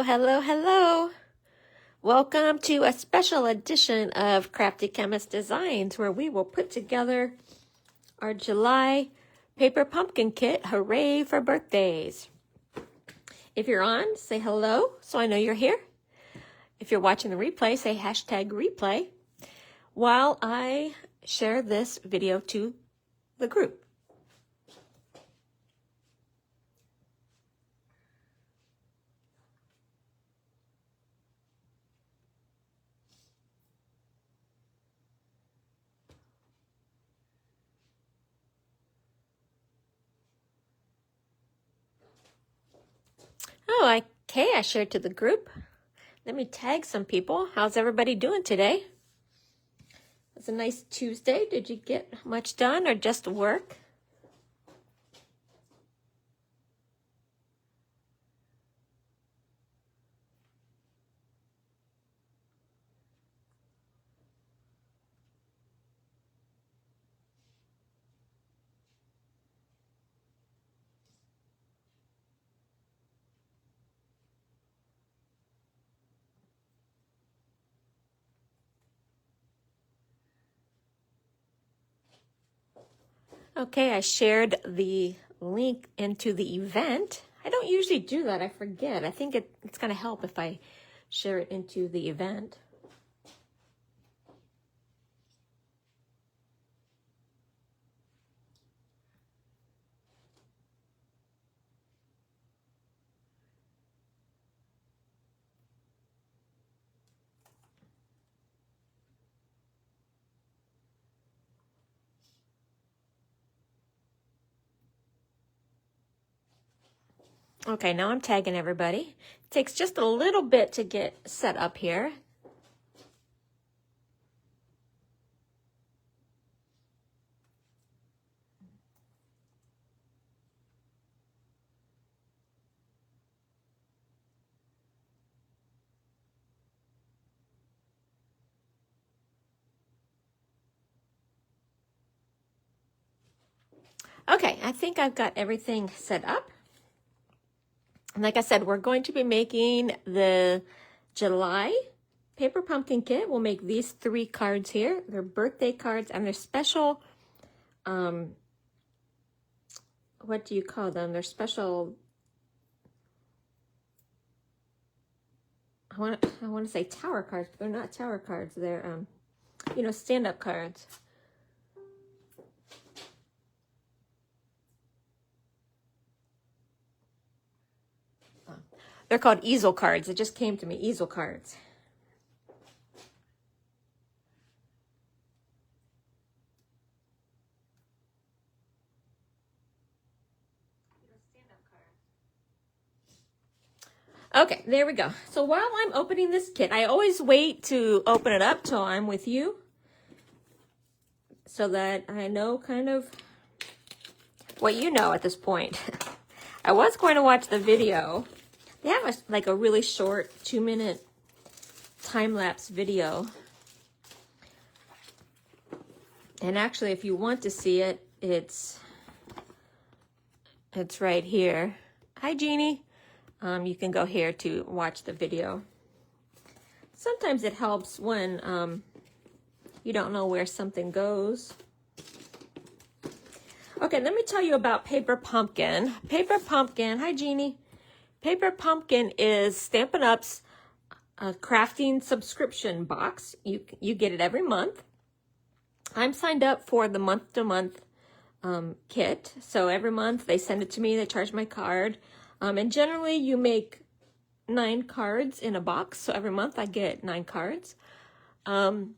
hello, hello. Welcome to a special edition of Crafty Chemist Designs, where we will put together our July paper pumpkin kit. Hooray for birthdays. If you're on, say hello so I know you're here. If you're watching the replay, say hashtag replay while I share this video to the group. Oh, okay, I shared to the group. Let me tag some people. How's everybody doing today? It's a nice Tuesday. Did you get much done or just work? Okay, I shared the link into the event. I don't usually do that. I forget. I think it's going to help if I share it into the event. Okay, now I'm tagging everybody. It takes just a little bit to get set up here. Okay, I think I've got everything set up. And like I said, we're going to be making the July paper pumpkin kit. We'll make these 3 cards here. They're birthday cards and they're special, what do you call them? They're special, I want to say tower cards, but they're not tower cards. They're, stand-up cards. They're called easel cards. It just came to me, easel cards. Okay, there we go. So while I'm opening this kit, I always wait to open it up till I'm with you so that I know kind of what you know at this point. I was going to watch the video. They have a really short 2-minute time-lapse video. And actually, if you want to see it, it's right here. Hi, Jeannie. You can go here to watch the video. Sometimes it helps when you don't know where something goes. Okay, let me tell you about Paper Pumpkin. Paper Pumpkin, hi, Jeannie. Paper Pumpkin is Stampin' Up's crafting subscription box. You get it every month. I'm signed up for the month-to-month kit. So every month they send it to me. They charge my card. And generally you make 9 cards in a box. So every month I get 9 cards. They're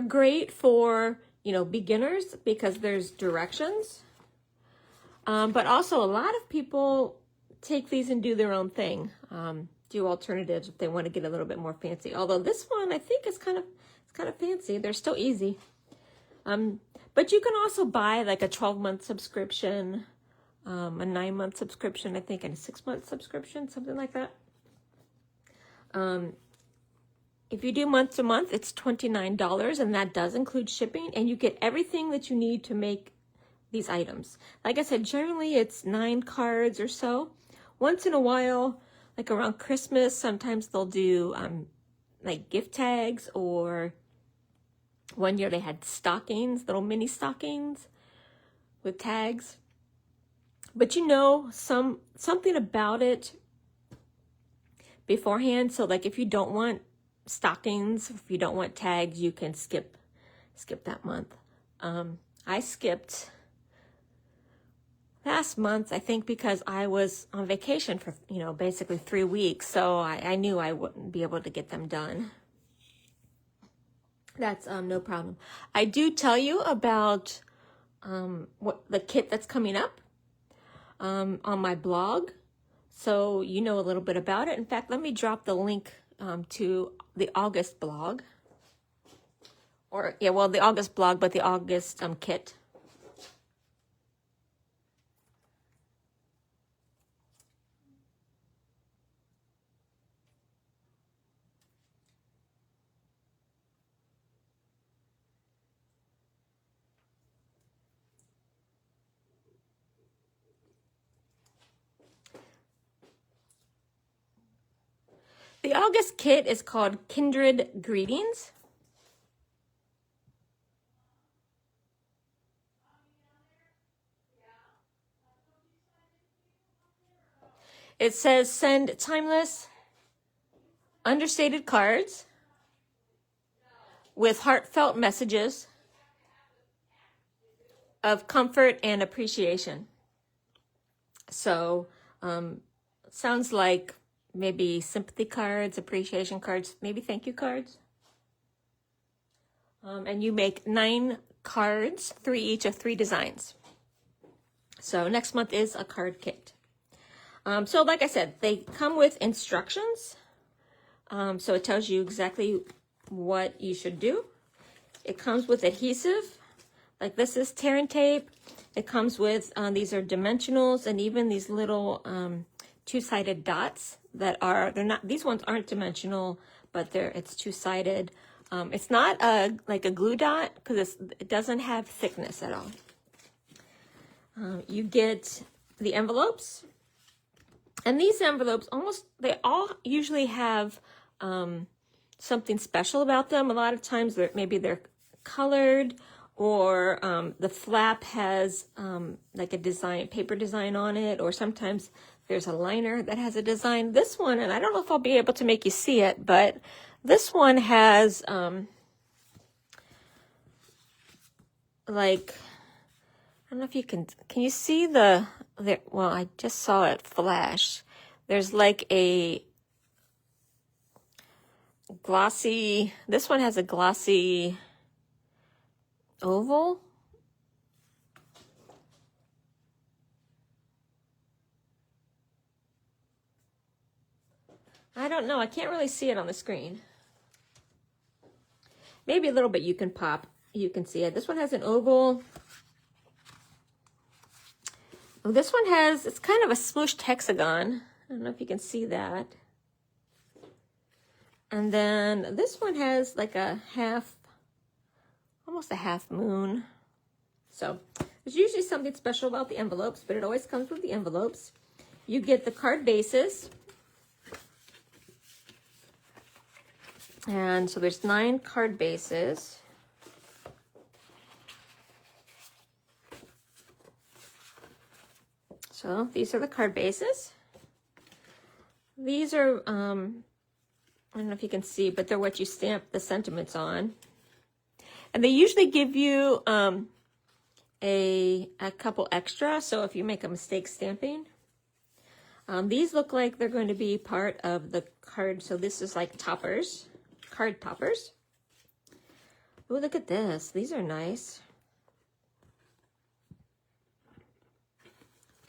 great for, beginners because there's directions. But also a lot of people take these and do their own thing, do alternatives if they want to get a little bit more fancy. Although this one I think is kind of fancy. They're still easy. But you can also buy like a 12-month subscription, a 9-month subscription, I think, and a 6-month subscription, something like that. If you do month to month, it's $29, and that does include shipping, and you get everything that you need to make these items. Like I said, generally it's 9 cards or so. Once in a while, like around Christmas, sometimes they'll do like gift tags, or one year they had stockings, little mini stockings with tags. But you know, something about it beforehand. So like if you don't want stockings, if you don't want tags, you can skip that month. I skipped last month, I think, because I was on vacation for, you know, basically 3 weeks. So I knew I wouldn't be able to get them done. That's no problem. I do tell you about what the kit that's coming up on my blog, so you know a little bit about it. In fact, let me drop the link to the August blog, or yeah, well, the August blog, but the August kit. The August kit is called Kindred Greetings. It says send timeless, understated cards with heartfelt messages of comfort and appreciation. So, sounds like maybe sympathy cards, appreciation cards, maybe thank you cards. And you make 9 cards, 3 each of 3 designs. So next month is a card kit. So like I said, they come with instructions. So it tells you exactly what you should do. It comes with adhesive, like this is tear and tape. It comes with, these are dimensionals, and even these little 2-sided dots that are, they're not, these ones aren't dimensional, but it's 2-sided. It's not like a glue dot, because it doesn't have thickness at all. You get the envelopes, and these envelopes they all usually have something special about them. A lot of times maybe they're colored, or the flap has like a design, paper design on it, or sometimes there's a liner that has a design. This one, and I don't know if I'll be able to make you see it, but this one has like, I don't know if you can you see well, I just saw it flash. There's like a glossy, this one has a glossy oval. I don't know. I can't really see it on the screen. Maybe a little bit you can see it. This one has an oval. This one has, it's kind of a smooshed hexagon. I don't know if you can see that. And then this one has like almost a half moon. So there's usually something special about the envelopes, but it always comes with the envelopes. You get the card bases. And so there's 9 card bases. So these are the card bases. These are, I don't know if you can see, but they're what you stamp the sentiments on. And they usually give you a couple extra, so if you make a mistake stamping. These look like they're going to be part of the card, so this is like toppers, card toppers. Oh, look at this. These are nice.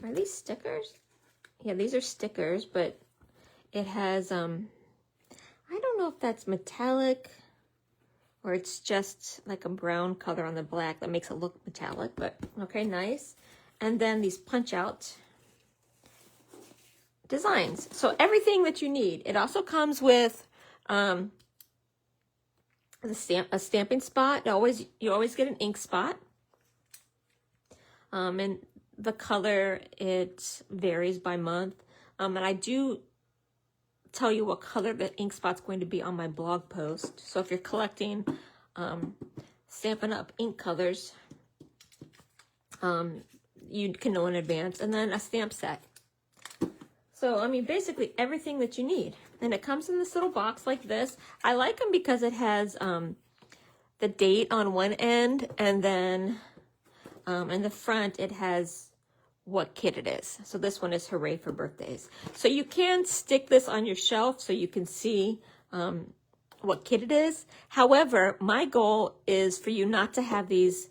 Are these stickers? Yeah, these are stickers, but it has, I don't know if that's metallic or it's just like a brown color on the black that makes it look metallic, but okay, nice. And then these punch out designs. So everything that you need. It also comes with a stamping spot. You always get an ink spot. And the color, it varies by month. And I do tell you what color the ink spot's going to be on my blog post. So if you're collecting Stampin' Up! Ink colors, you can know in advance. And then a stamp set. So, I mean, basically everything that you need. And it comes in this little box like this. I like them because it has the date on one end, and then in the front it has what kit it is. So this one is Hooray for Birthdays. So you can stick this on your shelf so you can see what kit it is. However, my goal is for you not to have these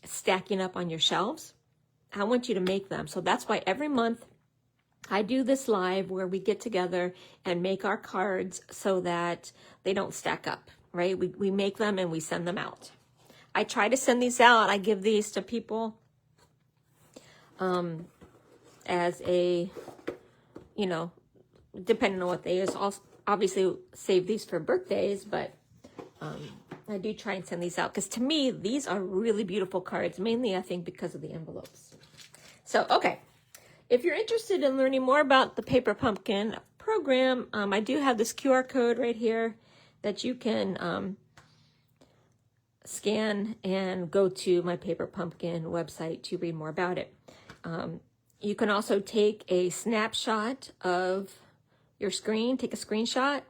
stacking up on your shelves. I want you to make them. So that's why every month I do this live where we get together and make our cards so that they don't stack up, right? We make them and we send them out. I try to send these out. I give these to people as a, you know, depending on what they is. I'll obviously save these for birthdays, but I do try and send these out because to me, these are really beautiful cards, mainly I think because of the envelopes. So, okay. If you're interested in learning more about the Paper Pumpkin program, I do have this QR code right here that you can scan and go to my Paper Pumpkin website to read more about it. You can also take a snapshot of your screen, take a screenshot,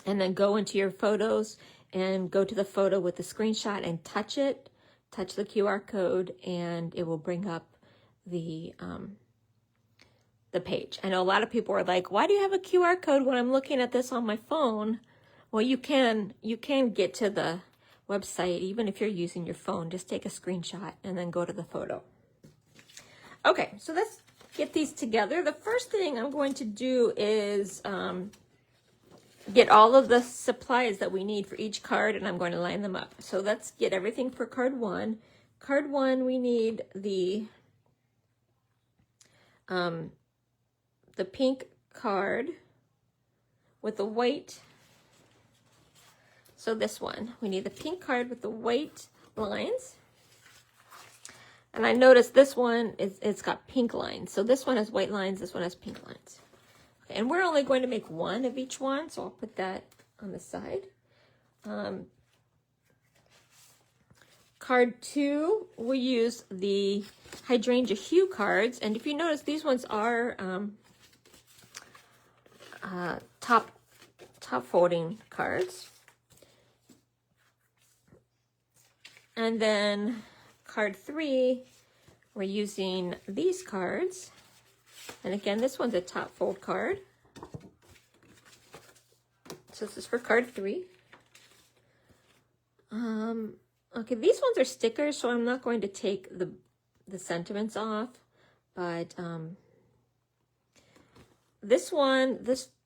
and then go into your photos and go to the photo with the screenshot and touch it, touch the QR code, and it will bring up the page. I know a lot of people are like, why do you have a QR code when I'm looking at this on my phone? Well, you can get to the website even if you're using your phone. Just take a screenshot and then go to the photo. Okay, so let's get these together. The first thing I'm going to do is get all of the supplies that we need for each card, and I'm going to line them up. So let's get everything for card one. Card one, we need the pink card with the white. So this one, we need the pink card with the white lines. And I noticed this one, it's got pink lines. So this one has white lines, this one has pink lines. Okay, and we're only going to make one of each one, so I'll put that on the side. Card two, we use the Hydrangea Hue cards. And if you notice, these ones are top folding cards. And then card three, we're using these cards. And again, this one's a top fold card. So this is for card three. Okay, these ones are stickers, so I'm not going to take the sentiments off. But this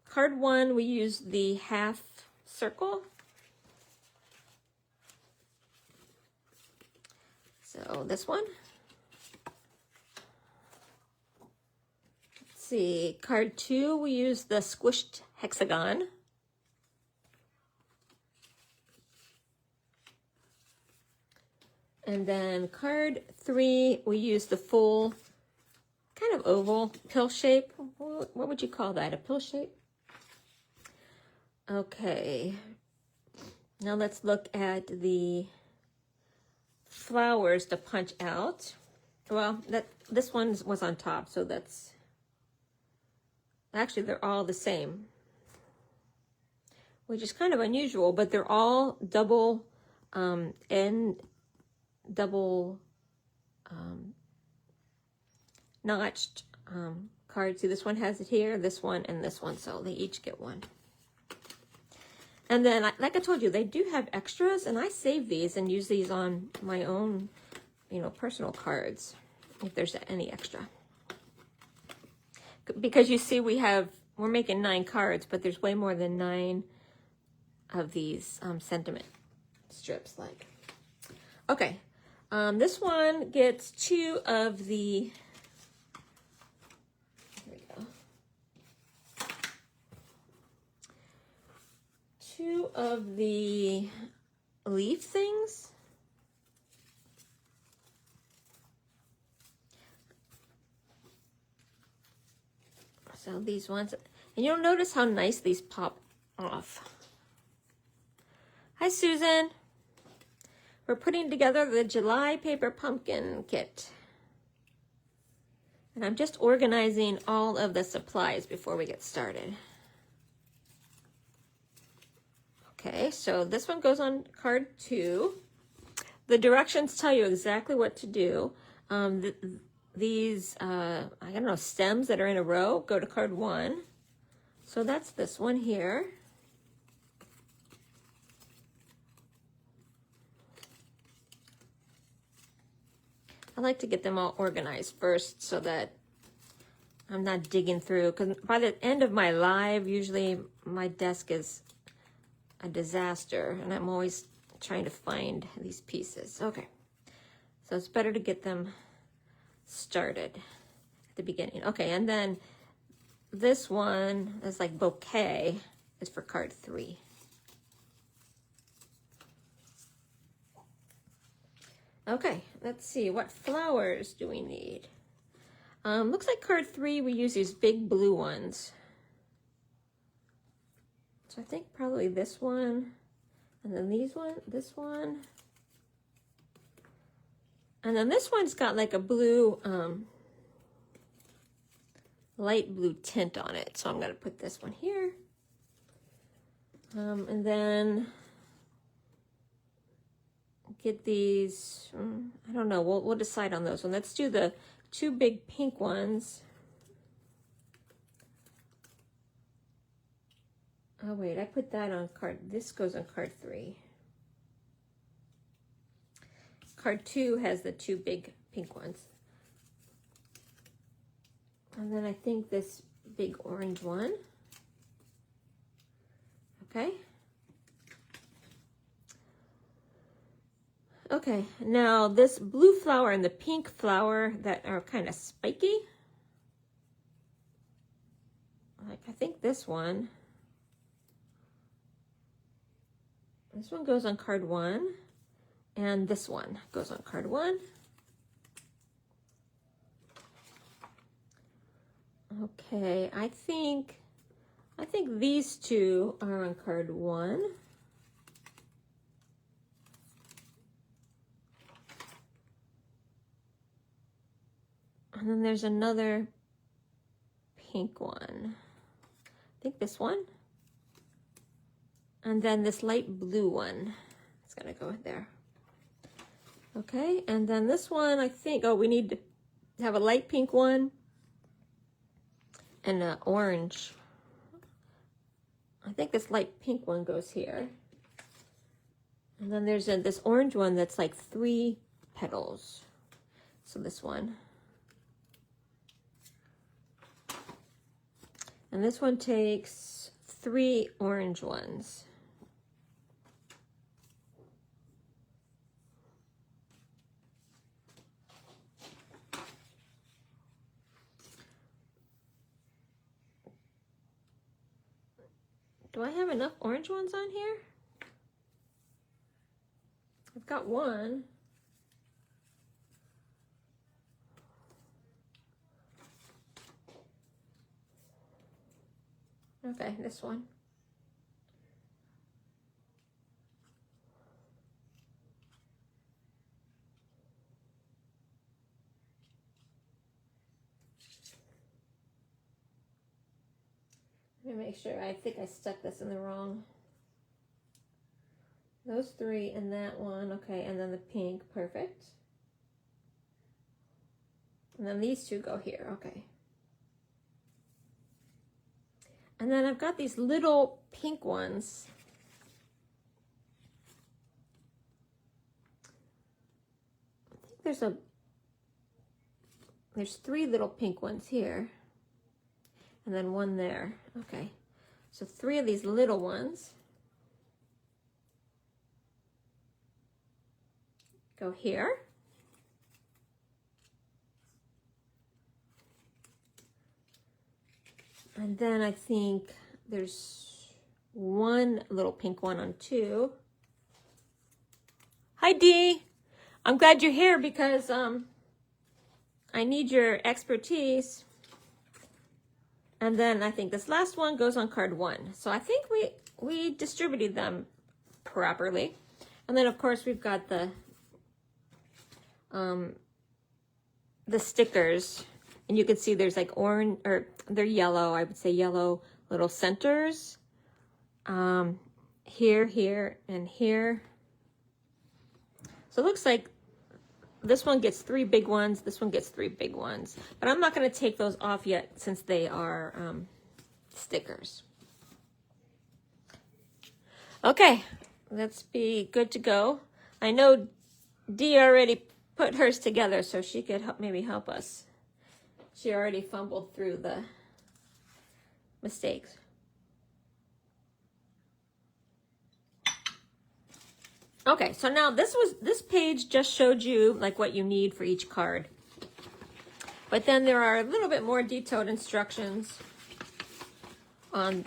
card one, we use the half circle. So this one. Let's see, card two, we use the squished hexagon. And then card three, we use the full kind of oval pill shape. What would you call that? A pill shape? Okay. Now let's look at the flowers to punch out. Well, this one was on top, so that's actually they're all the same, which is kind of unusual, but they're all double notched cards. See, this one has it here, this one, and this one, so they each get one. And then, like I told you, they do have extras, and I save these and use these on my own, you know, personal cards, if there's any extra. Because you see, we're making 9 cards, but there's way more than 9 of these sentiment strips, like. Okay, this one gets 2 of the, here we go, 2 of the leaf things. So these ones, And you'll notice how nice these pop off. Hi, Susan. We're putting together the July paper pumpkin kit. And I'm just organizing all of the supplies before we get started. Okay, so this one goes on card 2. The directions tell you exactly what to do. These, I don't know, stems that are in a row go to card 1. So that's this one here. I like to get them all organized first so that I'm not digging through, because by the end of my live, usually my desk is a disaster and I'm always trying to find these pieces. Okay, so it's better to get them started at the beginning. Okay, and then this one is like bouquet is for card 3. Okay, let's see, what flowers do we need? Looks like card 3, we use these big blue ones. So I think probably this one, and then this one. And then this one's got like a blue, light blue tint on it. So I'm gonna put this one here. And then get these, I don't know, we'll decide on those one. Let's do the 2 big pink ones. Oh wait, I put that on card, this goes on card 3. Card 2 has the 2 big pink ones. And then I think this big orange one. Okay. Okay, now this blue flower and the pink flower that are kind of spiky. Like, I think this one goes on card 1, and this one goes on card 1. Okay, I think these 2 are on card 1. And then there's another pink one. I think this one. And then this light blue one. It's gonna go there. Okay, and then this one, I think, oh, we need to have a light pink one and an orange. I think this light pink one goes here. And then there's this orange one that's like 3 petals. So this one. And this one takes 3 orange ones. Do I have enough orange ones on here? I've got one. Okay, this one. Let me make sure. I think I stuck this in the wrong. Those 3 and that one. Okay, and then the pink. Perfect. And then these 2 go here. Okay. And then I've got these little pink ones. I think there's 3 little pink ones here. And then 1 there. Okay. So 3 of these little ones go here. And then I think there's 1 little pink one on 2. Hi, Dee. I'm glad you're here because I need your expertise. And then I think this last one goes on card 1. So I think we distributed them properly. And then of course we've got the stickers, and you can see there's like orange, or they're yellow, I would say yellow little centers. Here, here, and here. So it looks like this one gets 3 big ones, this one gets 3 big ones. But I'm not going to take those off yet since they are stickers. Okay, let's be good to go. I know Dee already put hers together, so she could maybe help us. She already fumbled through the mistakes. Okay, so now this page just showed you like what you need for each card. But then there are a little bit more detailed instructions on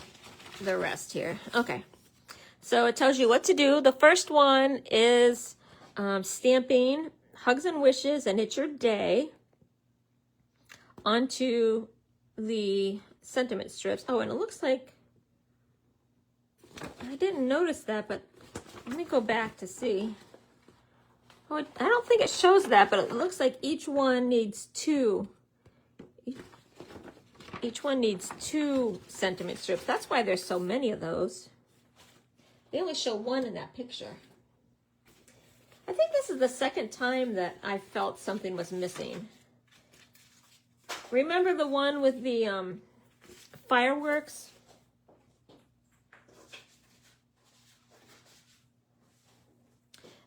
the rest here. Okay, so it tells you what to do. The first one is stamping Hugs and Wishes and It's Your Day onto the sentiment strips. Oh, and it looks like, I didn't notice that, but let me go back to see. Oh, I don't think it shows that, but it looks like each one needs 2. Each one needs 2 sentiment strips. That's why there's so many of those. They only show 1 in that picture. I think this is the second time that I felt something was missing. Remember the one with the fireworks?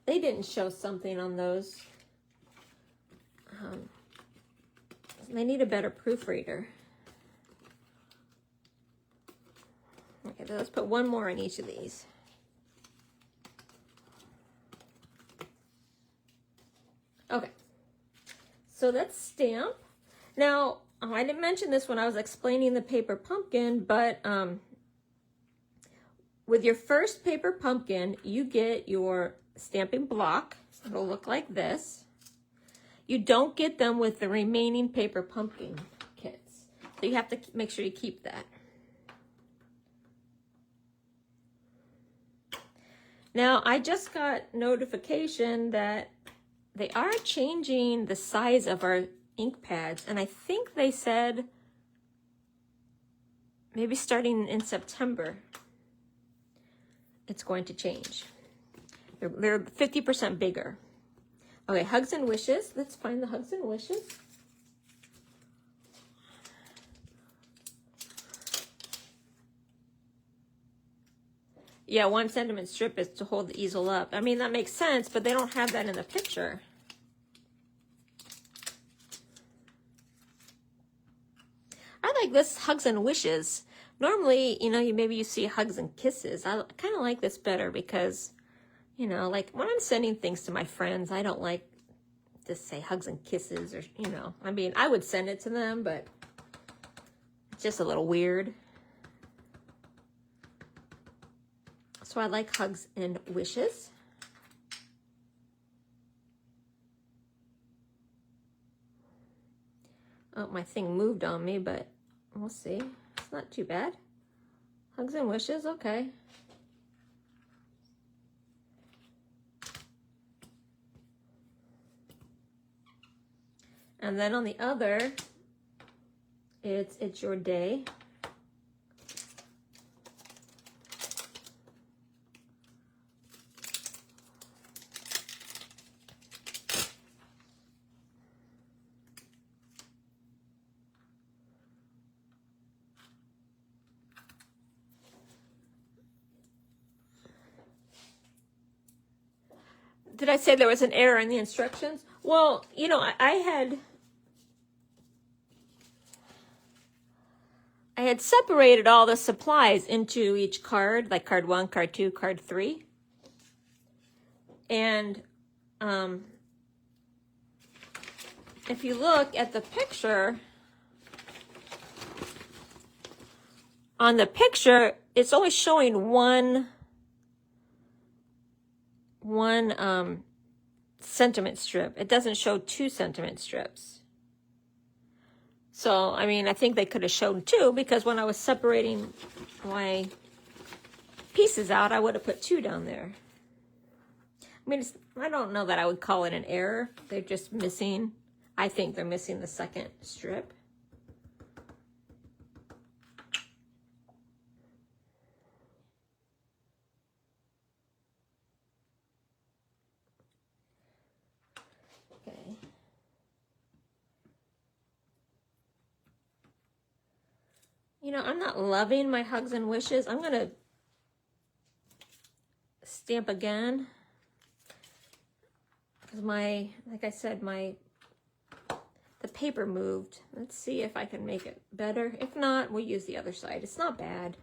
They didn't show something on those. They need a better proofreader. Okay, so let's put 1 more in each of these. Okay, so let's stamp. Now, I didn't mention this when I was explaining the paper pumpkin, but with your first paper pumpkin, you get your stamping block. It'll look like this. You don't get them with the remaining paper pumpkin kits. So you have to make sure you keep that. Now, I just got notification that they are changing the size of our ink pads, and I think they said maybe starting in September it's going to change. They're 50% bigger. Okay, Hugs and Wishes. Let's find the Hugs and Wishes. Yeah, 1 sentiment strip is to hold the easel up. I mean, that makes sense, but they don't have that in the picture. I like this Hugs and Wishes. Normally, you know, maybe you see Hugs and Kisses. I kind of like this better because, you know, like when I'm sending things to my friends, I don't like to say Hugs and Kisses, or, you know, I mean, I would send it to them, but it's just a little weird. So I like Hugs and Wishes. Oh, my thing moved on me, but we'll see. It's not too bad. Hugs and Wishes, okay. And then on the other, it's Your Day. Did I say there was an error in the instructions? Well, you know, I had separated all the supplies into each card, like card 1, card 2, card 3. And if you look at the picture, on the picture, it's only showing one sentiment strip. It doesn't show 2 sentiment strips. So, I mean, I think they could have shown 2 because when I was separating my pieces out, I would have put 2 down there. I mean, I don't know that I would call it an error. They're just missing, I think they're missing the second strip. Okay. You know, I'm not loving my hugs and wishes. I'm gonna stamp again. Because like I said, the paper moved. Let's see if I can make it better. If not, we'll use the other side. It's not bad.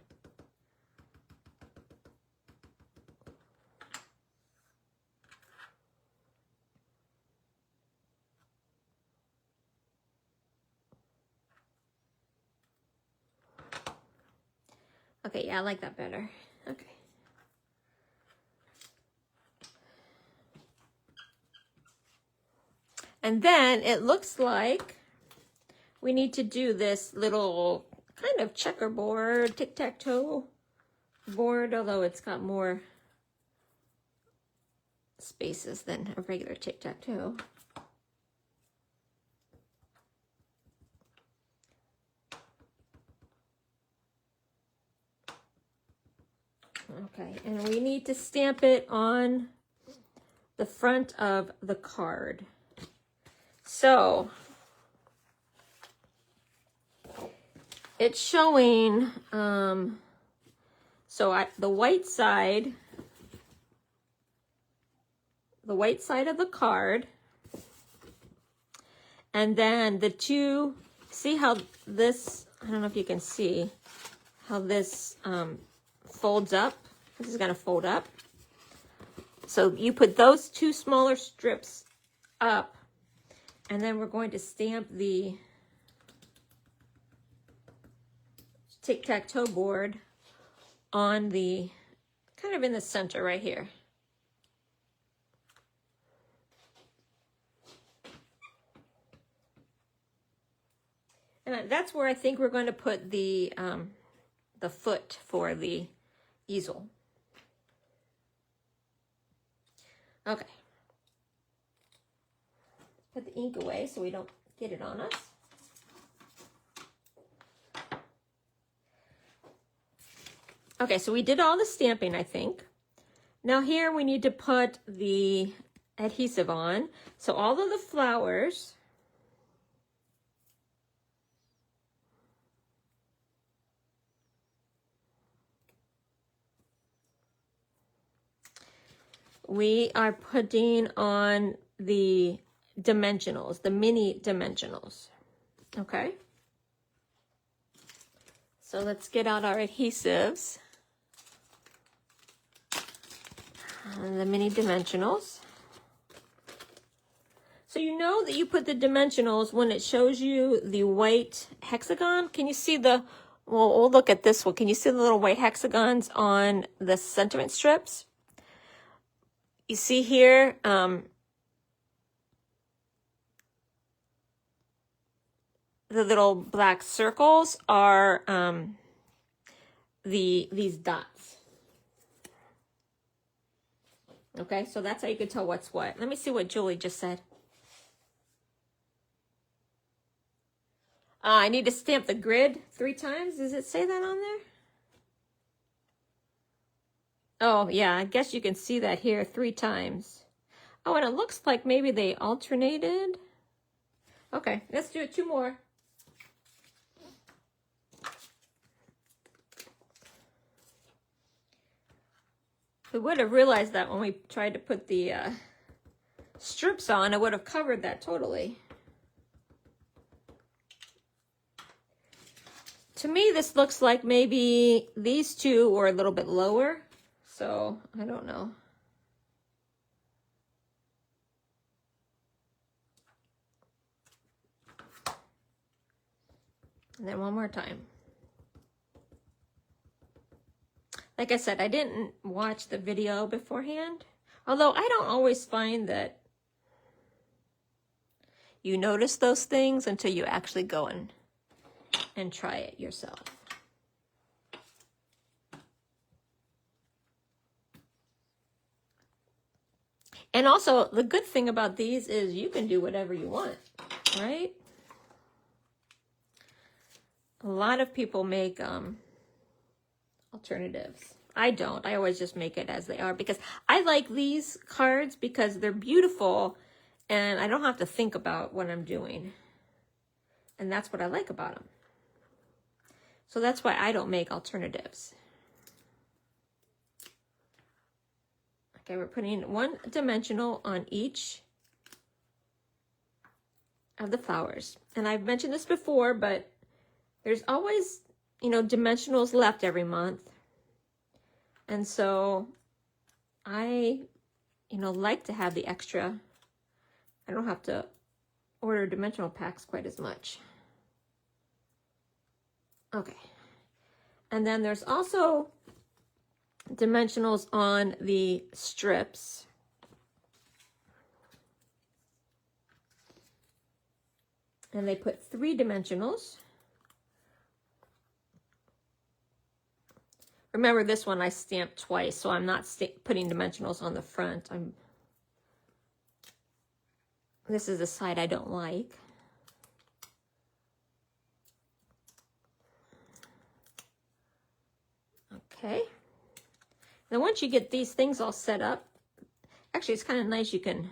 Okay, yeah, I like that better. Okay. And then it looks like we need to do this little kind of checkerboard, tic-tac-toe board, although it's got more spaces than a regular tic-tac-toe. Okay, and we need to stamp it on the front of the card. So it's showing, the white side of the card, and then the 2, see how this, I don't know if you can see how this folds up. This is going to fold up. So you put those 2 smaller strips up, and then we're going to stamp the tic-tac-toe board on the, kind of in the center right here. And that's where I think we're going to put the foot for the easel. Okay. Put the ink away so we don't get it on us. Okay, so we did all the stamping, I think. Now here we need to put the adhesive on. So all of the flowers, we are putting on the dimensionals, the mini dimensionals. Okay. So let's get out our adhesives. And the mini dimensionals. So you know that you put the dimensionals when it shows you the white hexagon. Can you see the, well, we'll look at this one. Can you see the little white hexagons on the sentiment strips? You see here, the little black circles are these dots. Okay, so that's how you can tell what's what. Let me see what Julie just said. I need to stamp the grid 3 times. Does it say that on there? Oh, yeah, I guess you can see that here 3 times. Oh, and it looks like maybe they alternated. Okay, let's do it 2 more. We would have realized that when we tried to put the strips on, it would have covered that totally. To me, this looks like maybe these 2 were a little bit lower, so I don't know. And then one more time. Like I said, I didn't watch the video beforehand, although I don't always find that you notice those things until you actually go and and try it yourself. And also, the good thing about these is you can do whatever you want, right? A lot of people make alternatives. I don't. I always just make it as they are because I like these cards because they're beautiful and I don't have to think about what I'm doing. And that's what I like about them. So that's why I don't make alternatives. Okay, we're putting one dimensional on each of the flowers. And I've mentioned this before, but there's always, you know, dimensionals left every month. And so I, you know, like to have the extra. I don't have to order dimensional packs quite as much. Okay. And then there's also dimensionals on the strips. And they put 3 dimensionals. Remember this one I stamped twice, so I'm not putting dimensionals on the front. This is the side I don't like. Okay. Then once you get these things all set up, actually it's kind of nice you can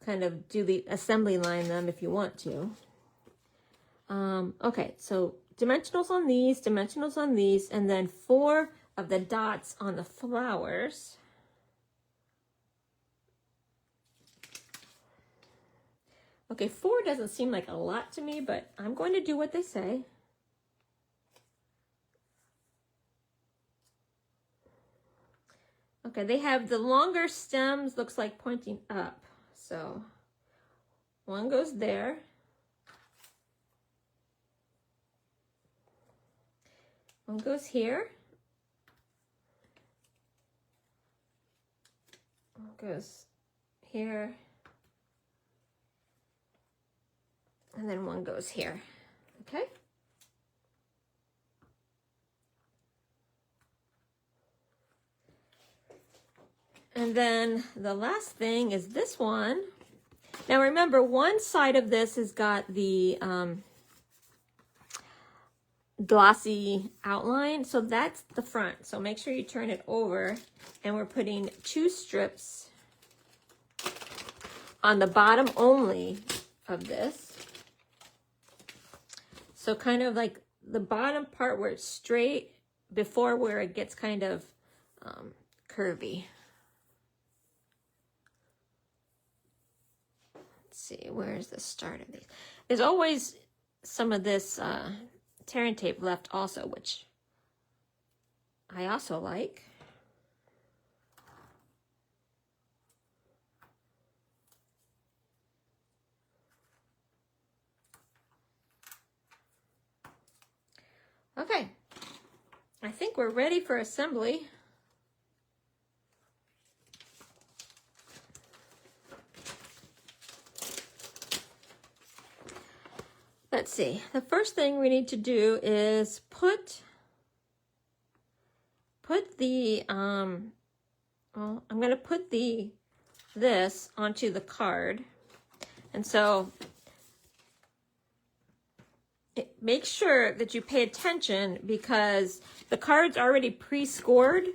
kind of do the assembly line them if you want to. Okay, so dimensionals on these, and then 4 of the dots on the flowers. Okay, 4 doesn't seem like a lot to me, but I'm going to do what they say. Okay, they have the longer stems, looks like pointing up. So one goes there. One goes here. One goes here. And then one goes here. Okay? And then the last thing is this one. Now remember, one side of this has got the glossy outline, so that's the front. So make sure you turn it over, and we're putting 2 strips on the bottom only of this. So kind of like the bottom part where it's straight before where it gets kind of curvy. See, where's the start of these? There's always some of this tearing tape left also, which I also like. Okay, I think we're ready for assembly. Let's see, the first thing we need to do is put the, well, I'm gonna put this onto the card. And so make sure that you pay attention because the card's already pre-scored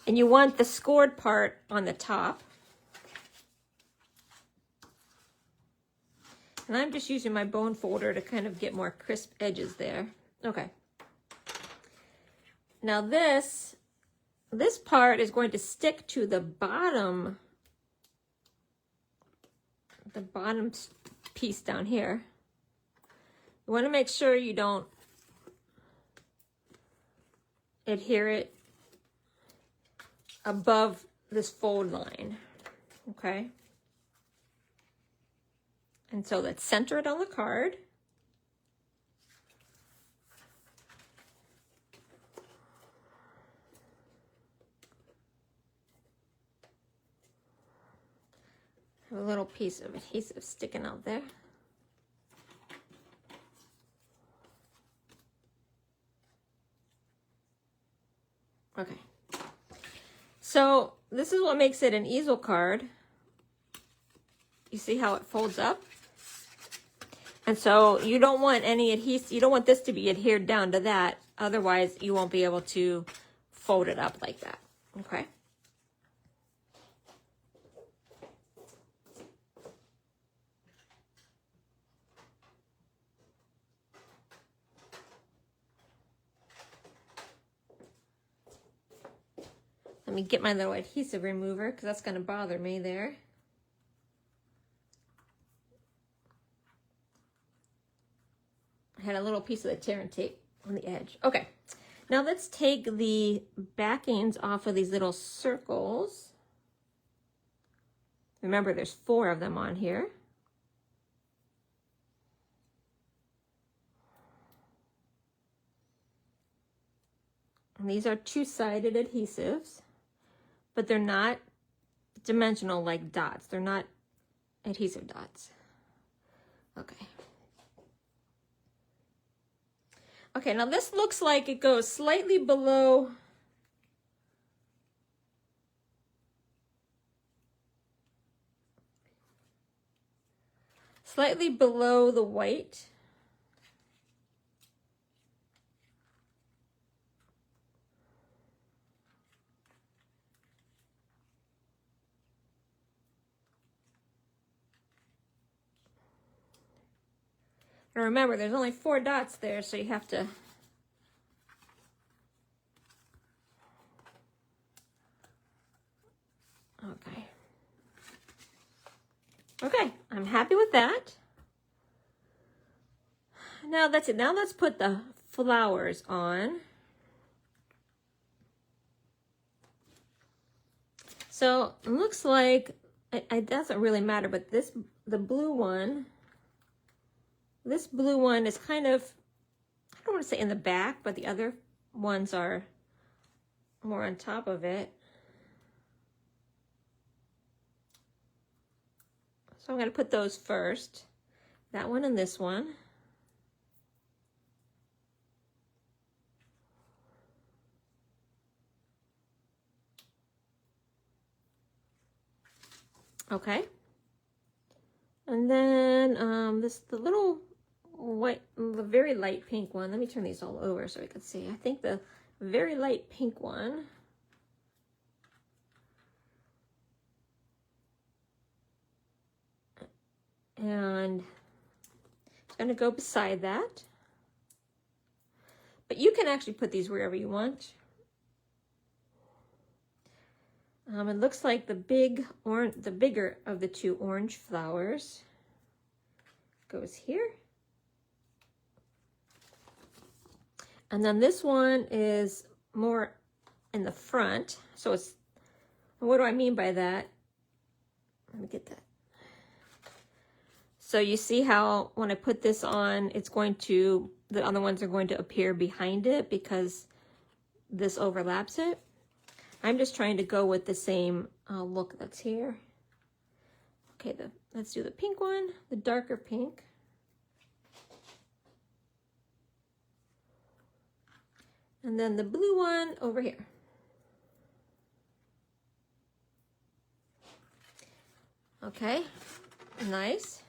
and you want the scored part on the top. And I'm just using my bone folder to kind of get more crisp edges there. Okay. Now this part is going to stick to the bottom piece down here. You want to make sure you don't adhere it above this fold line, okay? And so let's center it on the card. have a little piece of adhesive sticking out there. Okay. So this is what makes it an easel card. You see how it folds up? And so you don't want any adhesive, you don't want this to be adhered down to that. Otherwise, you won't be able to fold it up like that. Okay. Let me get my little adhesive remover because that's going to bother me there. I had a little piece of the tear and tape on the edge. Okay, now let's take the backings off of these little circles. Remember, there's 4 of them on here. And these are 2-sided adhesives, but they're not dimensional like dots. They're not adhesive dots. Okay. Okay, now this looks like it goes slightly below the white. And remember, there's only 4 dots there, so you have to okay. Okay, I'm happy with that. Now that's it. Now let's put the flowers on. So it looks like it doesn't really matter, but the blue one, this blue one is kind of, I don't want to say in the back, but the other ones are more on top of it. So I'm going to put those first. That one and this one. Okay. And then the little white, the very light pink one. Let me turn these all over so we can see. I think the very light pink one. And it's going to go beside that. But you can actually put these wherever you want. It looks like the bigger of the 2 orange flowers goes here. And then this one is more in the front. So it's, what do I mean by that? Let me get that. So you see how when I put this on, it's going to, the other ones are going to appear behind it because this overlaps it. I'm just trying to go with the same look that's here. Okay, let's do the pink one, the darker pink. And then the blue one over here. Okay, nice.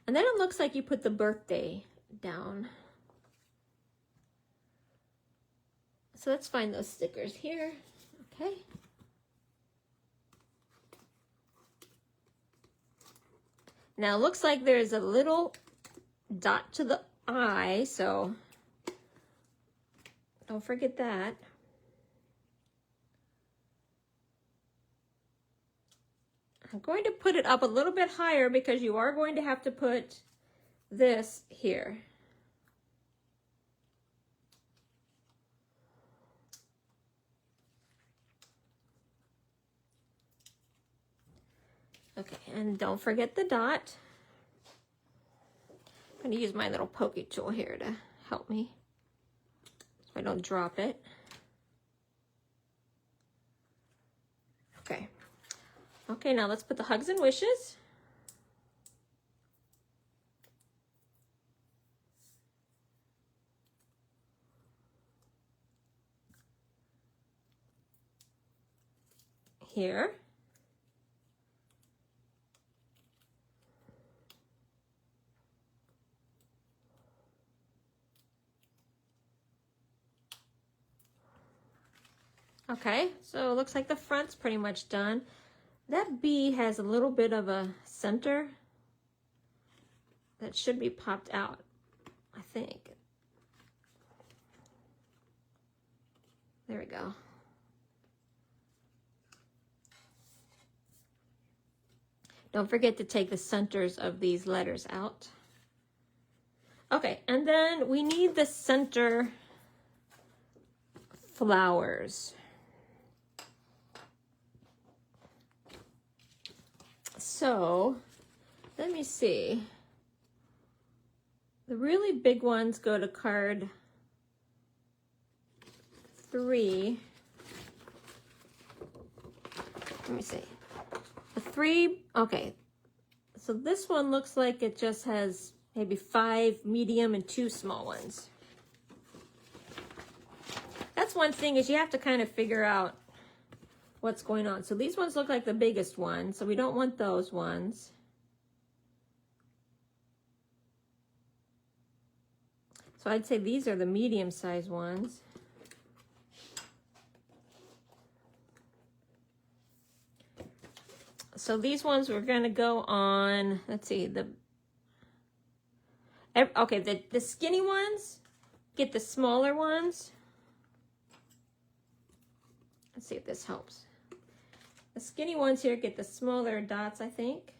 And then it looks like you put the birthday down. So let's find those stickers here. Okay. Now it looks like there's a little dot to the eye, so don't forget that. I'm going to put it up a little bit higher because you are going to have to put this here. Okay, and don't forget the dot. I'm going to use my little pokey tool here to help me so I don't drop it. Okay. Okay, now let's put the hugs and wishes. Here. Okay, so it looks like the front's pretty much done. That bee has a little bit of a center that should be popped out, I think. There we go. Don't forget to take the centers of these letters out. Okay, and then we need the center flowers. So, let me see. The really big ones go to card 3. Let me see. The 3, okay. So this one looks like it just has maybe 5 medium and 2 small ones. That's one thing, is you have to kind of figure out what's going on. So these ones look like the biggest one, so we don't want those ones. So I'd say these are the medium-sized ones. So these ones we're going to go on, let's see, okay, the skinny ones get the smaller ones. Let's see if this helps. The skinny ones here get the smaller dots, I think.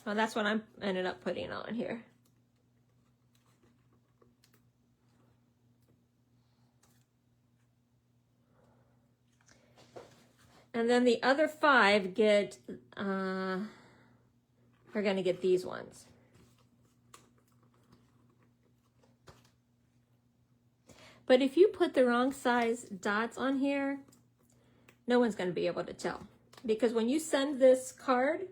Well, that's what I ended up putting on here. And then the other 5 get, are going to get these ones. But if you put the wrong size dots on here, no one's going to be able to tell. Because when you send this card,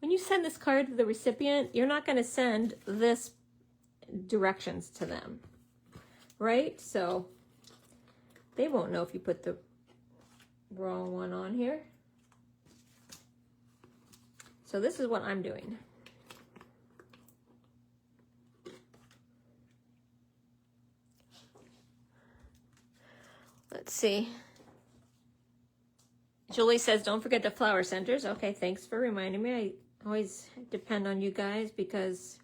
to the recipient, you're not going to send this directions to them, right? So they won't know if you put the wrong one on here. So this is what I'm doing. Let's see. Julie says, don't forget the flower centers. Okay, thanks for reminding me. I always depend on you guys because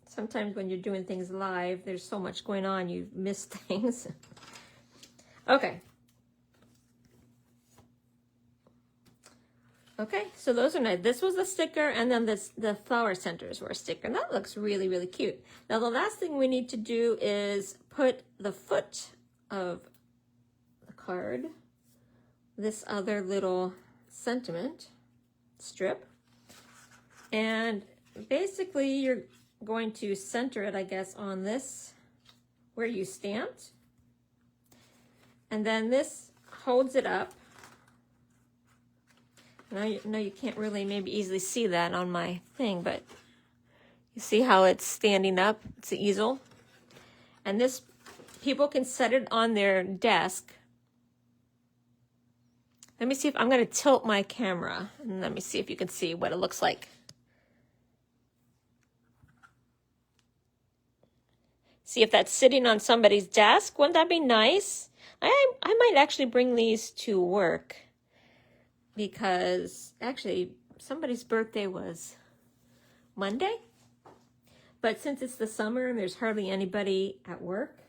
sometimes when you're doing things live, there's so much going on, you miss things. Okay. Okay, so those are nice. This was the sticker, and then the flower centers were a sticker. And that looks really, really cute. Now, the last thing we need to do is put the foot of the card, this other little sentiment strip. And basically, you're going to center it, I guess, on this, where you stamped. And then this holds it up. Now you can't really maybe easily see that on my thing, but you see how it's standing up? It's the easel. And this, people can set it on their desk. Let me see if I'm going to tilt my camera and let me see if you can see what it looks like. See if that's sitting on somebody's desk. Wouldn't that be nice? I might actually bring these to work. Because actually somebody's birthday was Monday, but since it's the summer and there's hardly anybody at work,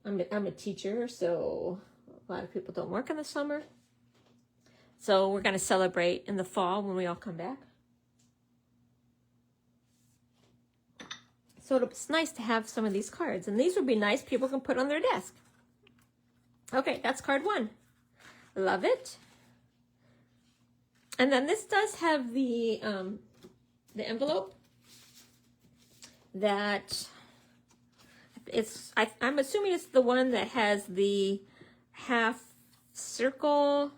I'm a teacher, so a lot of people don't work in the summer. So we're going to celebrate in the fall when we all come back. So it's nice to have some of these cards, and these would be nice people can put on their desk. Okay, that's card 1. Love it. And then this does have the envelope that I'm assuming it's the one that has the half circle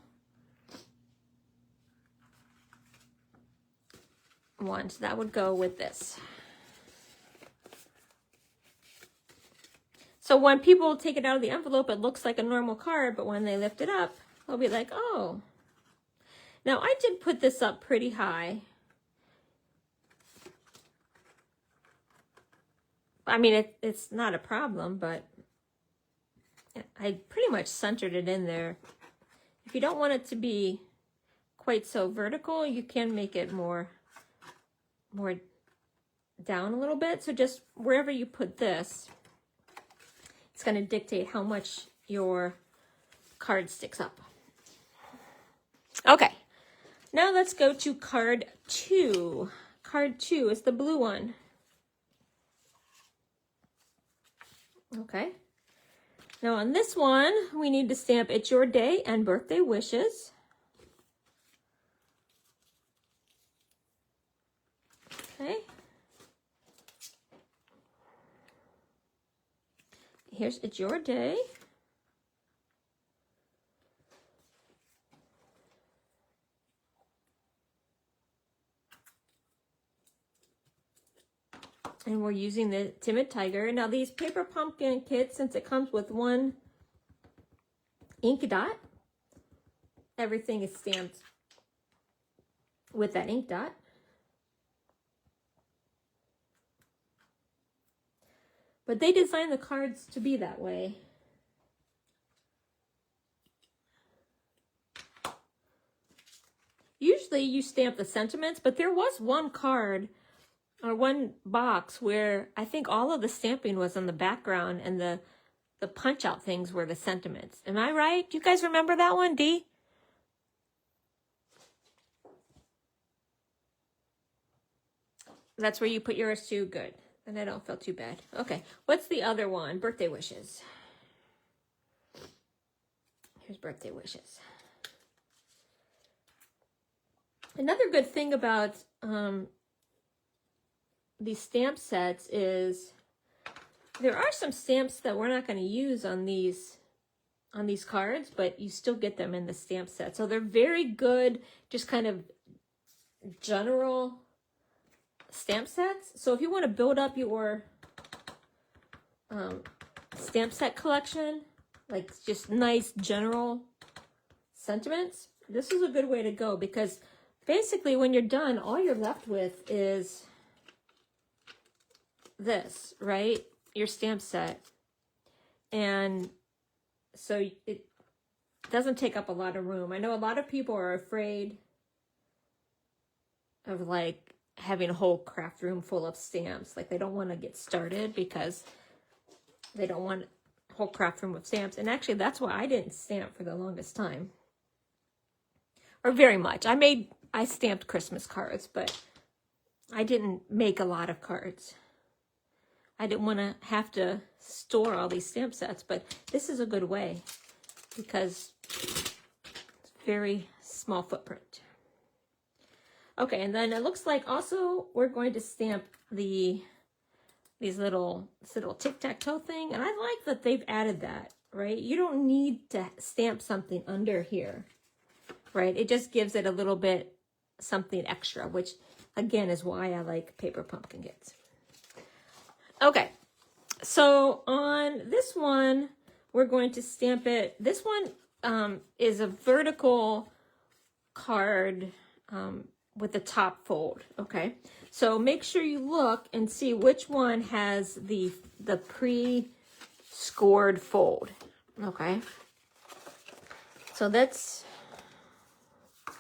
one. So that would go with this. So when people take it out of the envelope, it looks like a normal card, but when they lift it up, they'll be like, oh. Now I did put this up pretty high. I mean, it's not a problem, but I pretty much centered it in there. If you don't want it to be quite so vertical, you can make it more down a little bit. So just wherever you put this, it's going to dictate how much your card sticks up. Okay, now let's go to card 2. Card 2 is the blue one. Okay. Now on this one, we need to stamp "It's your day" and "Birthday wishes." Okay. Here's "It's your day." And we're using the Timid Tiger. Now these paper pumpkin kits, since it comes with one ink dot, everything is stamped with that ink dot. But they designed the cards to be that way. Usually you stamp the sentiments, but there was one card or one box where I think all of the stamping was on the background and the punch out things were the sentiments. Am I right? Do you guys remember that one, Dee? That's where you put yours too. Good. And I don't feel too bad. Okay. What's the other one? Birthday wishes. Here's birthday wishes. Another good thing about these stamp sets is there are some stamps that we're not going to use on these cards, but you still get them in the stamp set. So they're very good, just kind of general stamp sets. So if you want to build up your stamp set collection, like just nice general sentiments, this is a good way to go, because basically when you're done, all you're left with is this, right? Your stamp set. And so it doesn't take up a lot of room. I know a lot of people are afraid of like having a whole craft room full of stamps. Like they don't want to get started because they don't want a whole craft room of stamps. And actually that's why I didn't stamp for the longest time. Or very much. I stamped Christmas cards, but I didn't make a lot of cards. I didn't want to have to store all these stamp sets, but this is a good way because it's very small footprint. Okay, and then it looks like also we're going to stamp this little tic-tac-toe thing, and I like that they've added that, right? You don't need to stamp something under here, right? It just gives it a little bit something extra, which again is why I like paper pumpkin kits. Okay, so on this one, we're going to stamp it. This one is a vertical card with the top fold, okay? So make sure you look and see which one has the pre-scored fold, okay? So that's, I'm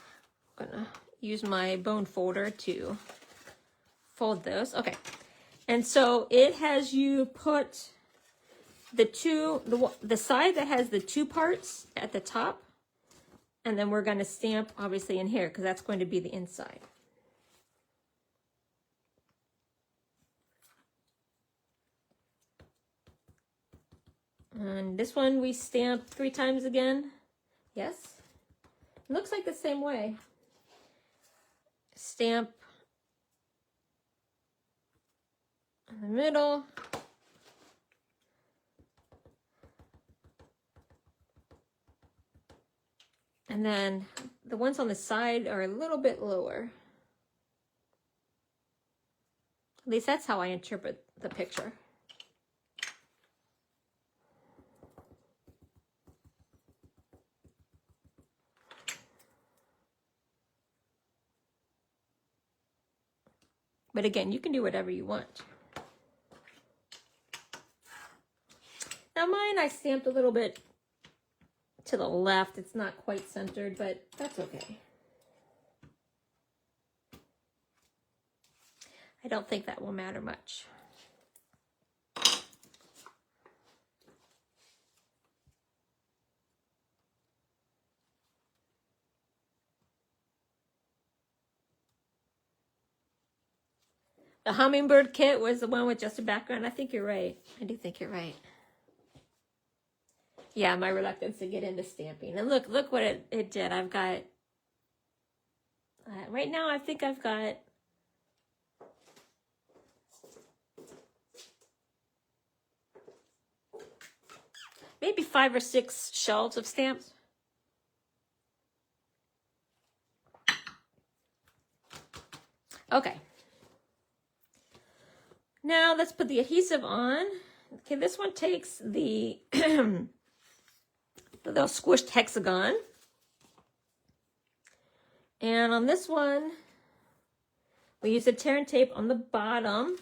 gonna use my bone folder to fold those, okay. And so it has you put the side that has the two parts at the top, and then we're going to stamp obviously in here because that's going to be the inside. And this one we stamp 3 times again. Yes. It looks like the same way. Stamp in the middle. And then the ones on the side are a little bit lower. At least that's how I interpret the picture. But again, you can do whatever you want. Now mine, I stamped a little bit to the left. It's not quite centered, but that's okay. I don't think that will matter much. The hummingbird kit was the one with just a background. I think you're right. I do think you're right. Yeah, my reluctance to get into stamping. And look what it did. I've got, right now I think I've got maybe 5 or 6 shelves of stamps. Okay. Now let's put the adhesive on. Okay, this one takes the the little squished hexagon. And on this one, we use a tear and tape on the bottom.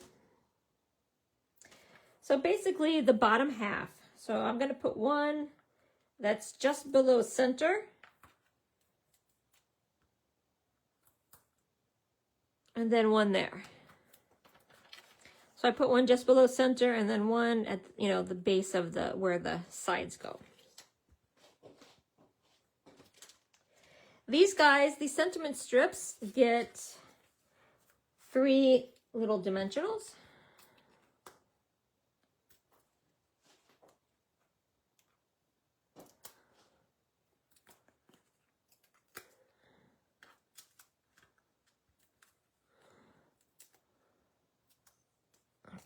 So basically the bottom half. So I'm going to put one that's just below center. And then one there. So I put one just below center and then one at, you know, the base of the, where the sides go. These guys, these sentiment strips get 3 little dimensionals.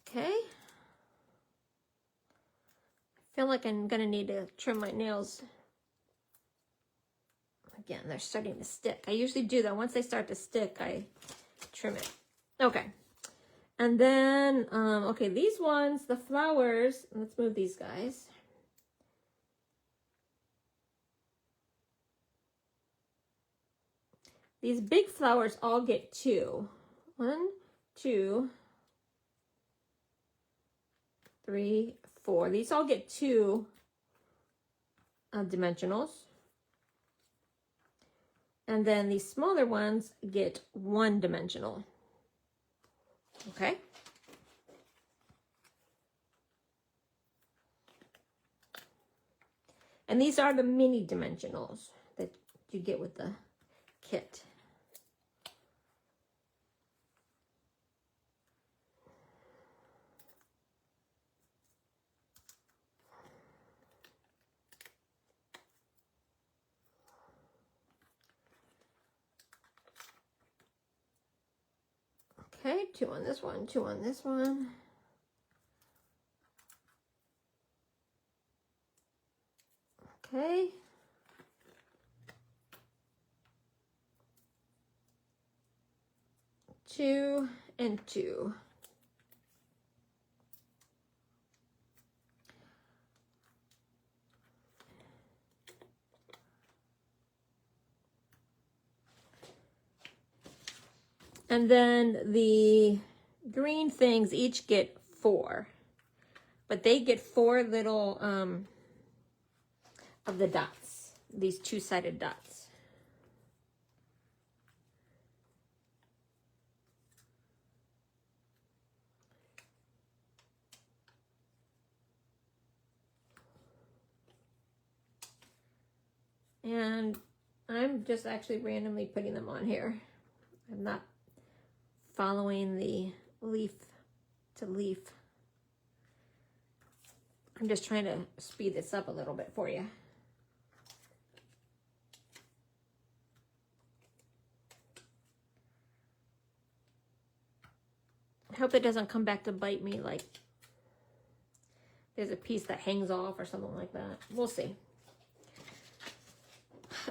Okay. I feel like I'm gonna need to trim my nails. Again, they're starting to stick. I usually do that. Once they start to stick, I trim it. Okay. And then, okay, these ones, the flowers, let's move these guys. These big flowers all get 2. 1, 2, 3, 4. These all get 2 dimensionals. And then these smaller ones get 1 dimensional. Okay. And these are the mini dimensionals that you get with the kit. Okay, 2 on this one, 2 on this one. Okay. Two and 2. And then the green things each get 4, but they get 4 little of the dots, these 2-sided dots. And I'm just actually randomly putting them on here. I'm not following the leaf to leaf. I'm just trying to speed this up a little bit for you. I hope it doesn't come back to bite me, like there's a piece that hangs off or something like that. We'll see.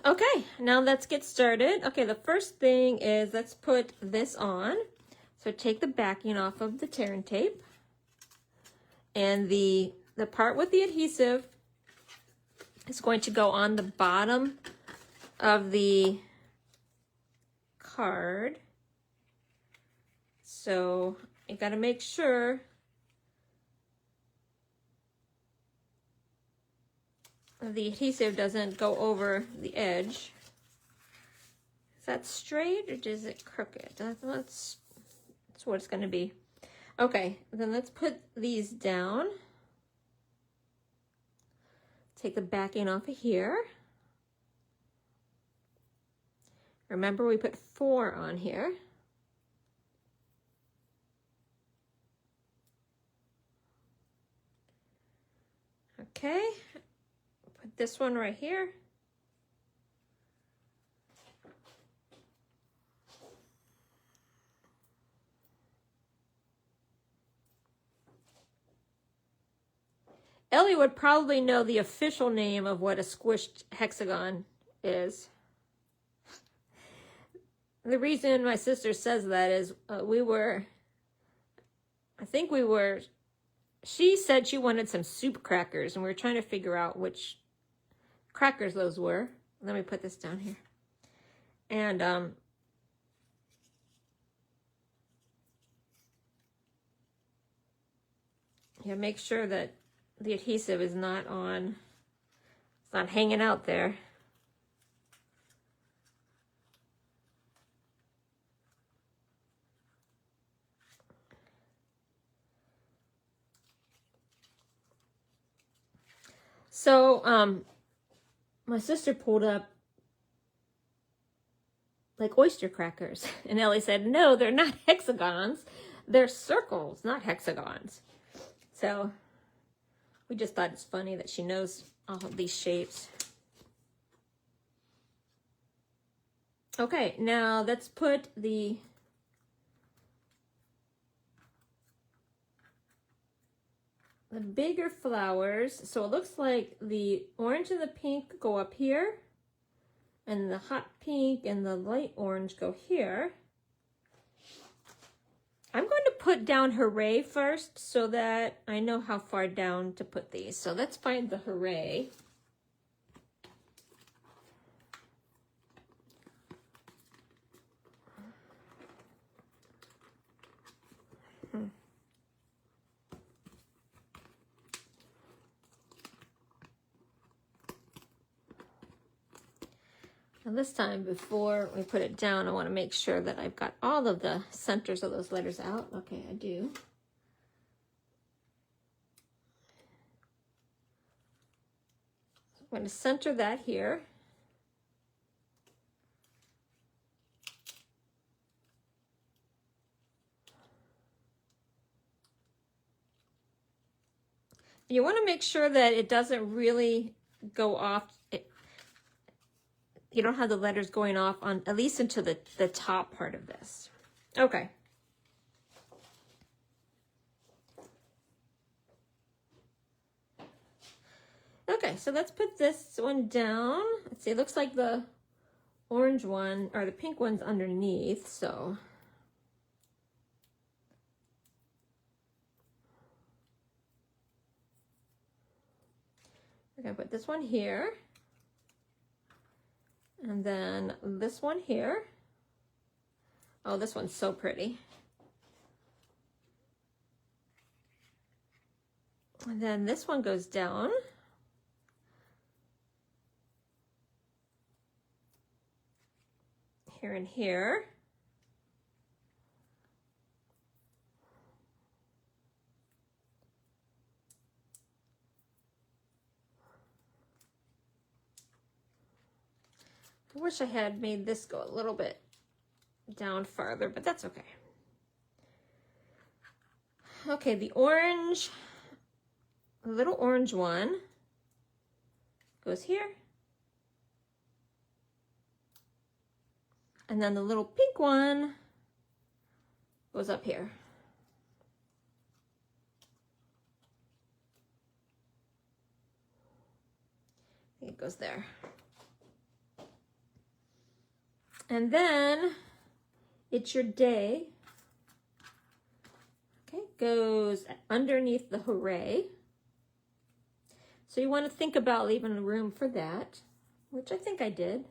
Okay, now let's get started. Okay, the first thing is let's put this on. So take the backing off of the tear and tape. And the part with the adhesive is going to go on the bottom of the card. So you got to make sure the adhesive doesn't go over the edge. Is that straight or is it crooked? That's what it's going to be. Okay, then let's put these down. Take the backing off of here. Remember, we put 4 on here. Okay, put this one right here. Ellie would probably know the official name of what a squished hexagon is. The reason my sister says that is she said she wanted some soup crackers, and we were trying to figure out which crackers those were. Let me put this down here. And yeah, make sure that the adhesive is not on, it's not hanging out there. So, my sister pulled up like oyster crackers, and Ellie said, no, they're not hexagons. They're circles, not hexagons. So we just thought it's funny that she knows all of these shapes. Okay, now let's put the bigger flowers. So it looks like the orange and the pink go up here, and the hot pink and the light orange go here. I'm going to put down Hooray first so that I know how far down to put these. So let's find the Hooray. And this time, before we put it down, I want to make sure that I've got all of the centers of those letters out. Okay, I do. So I'm going to center that here. You want to make sure that it doesn't really go off. You don't have the letters going off on, at least into the top part of this. Okay. Okay, so let's put this one down. Let's see, it looks like the orange one, or the pink one's underneath, so. We're gonna put this one here. And then this one here. Oh, this one's so pretty. And then this one goes down. Here and here. I wish I had made this go a little bit down farther, but that's okay. Okay, the orange, the little orange one goes here. And then the little pink one goes up here. I think it goes there. And then It's Your Day. Okay, goes underneath the Hooray. So you want to think about leaving room for that, which I think I did.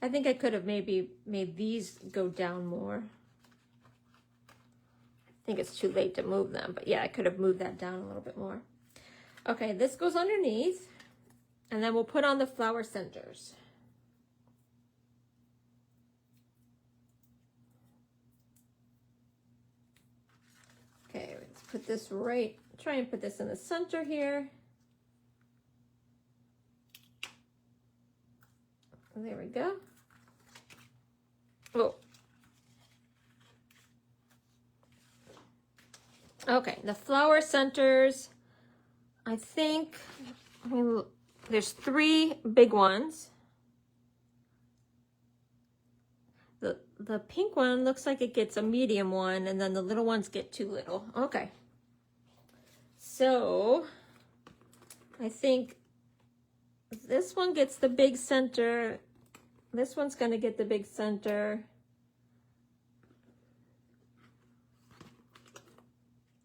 I think I could have maybe made these go down more. I think it's too late to move them, but yeah, I could have moved that down a little bit more. Okay, this goes underneath, and then we'll put on the flower centers. Okay, let's put this right, try and put this in the center here. There we go. Oh. Okay, the flower centers, I think, there's 3 big ones. The pink one looks like it gets a medium one, and then the little ones get too little. Okay. So, I think this one gets the big center. This one's going to get the big center.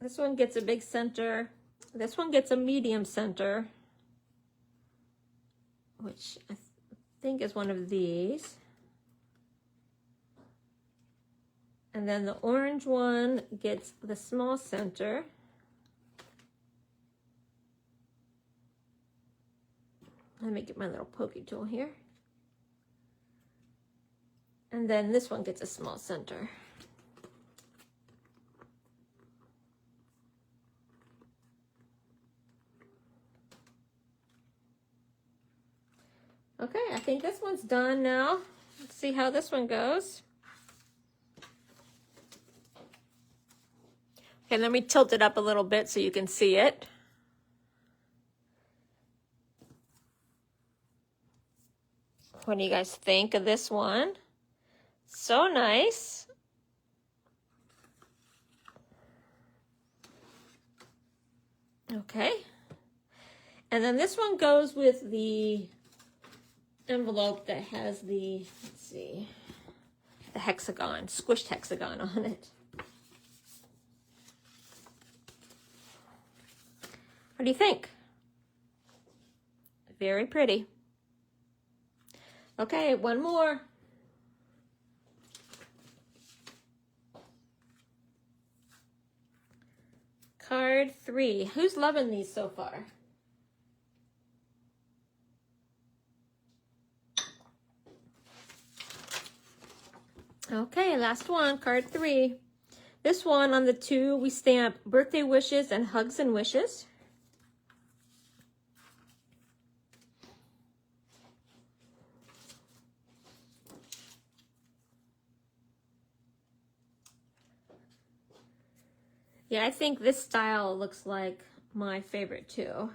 This one gets a big center. This one gets a medium center, which I think is one of these. And then the orange one gets the small center. Let me get my little pokey tool here. And then this one gets a small center. Okay, I think this one's done now. Let's see how this one goes. Okay, let me tilt it up a little bit so you can see it. What do you guys think of this one? So nice. Okay. And then this one goes with the envelope that has the, let's see, the hexagon, squished hexagon on it. What do you think? Very pretty. Okay, one more. Card 3. Who's loving these so far? Okay, last one, card 3. This one on the 2, we stamp birthday wishes and hugs and wishes. Yeah, I think this style looks like my favorite too.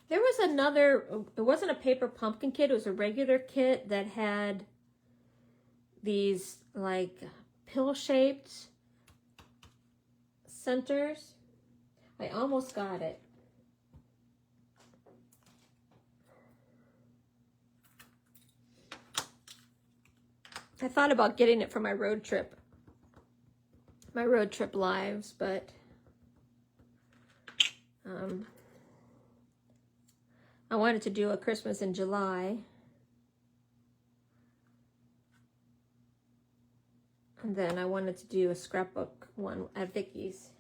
There was another, it wasn't a paper pumpkin kit, it was a regular kit that had these like pill-shaped centers. I almost got it. I thought about getting it for my road trip lives, but I wanted to do a Christmas in July. And then I wanted to do a scrapbook one at Vicky's.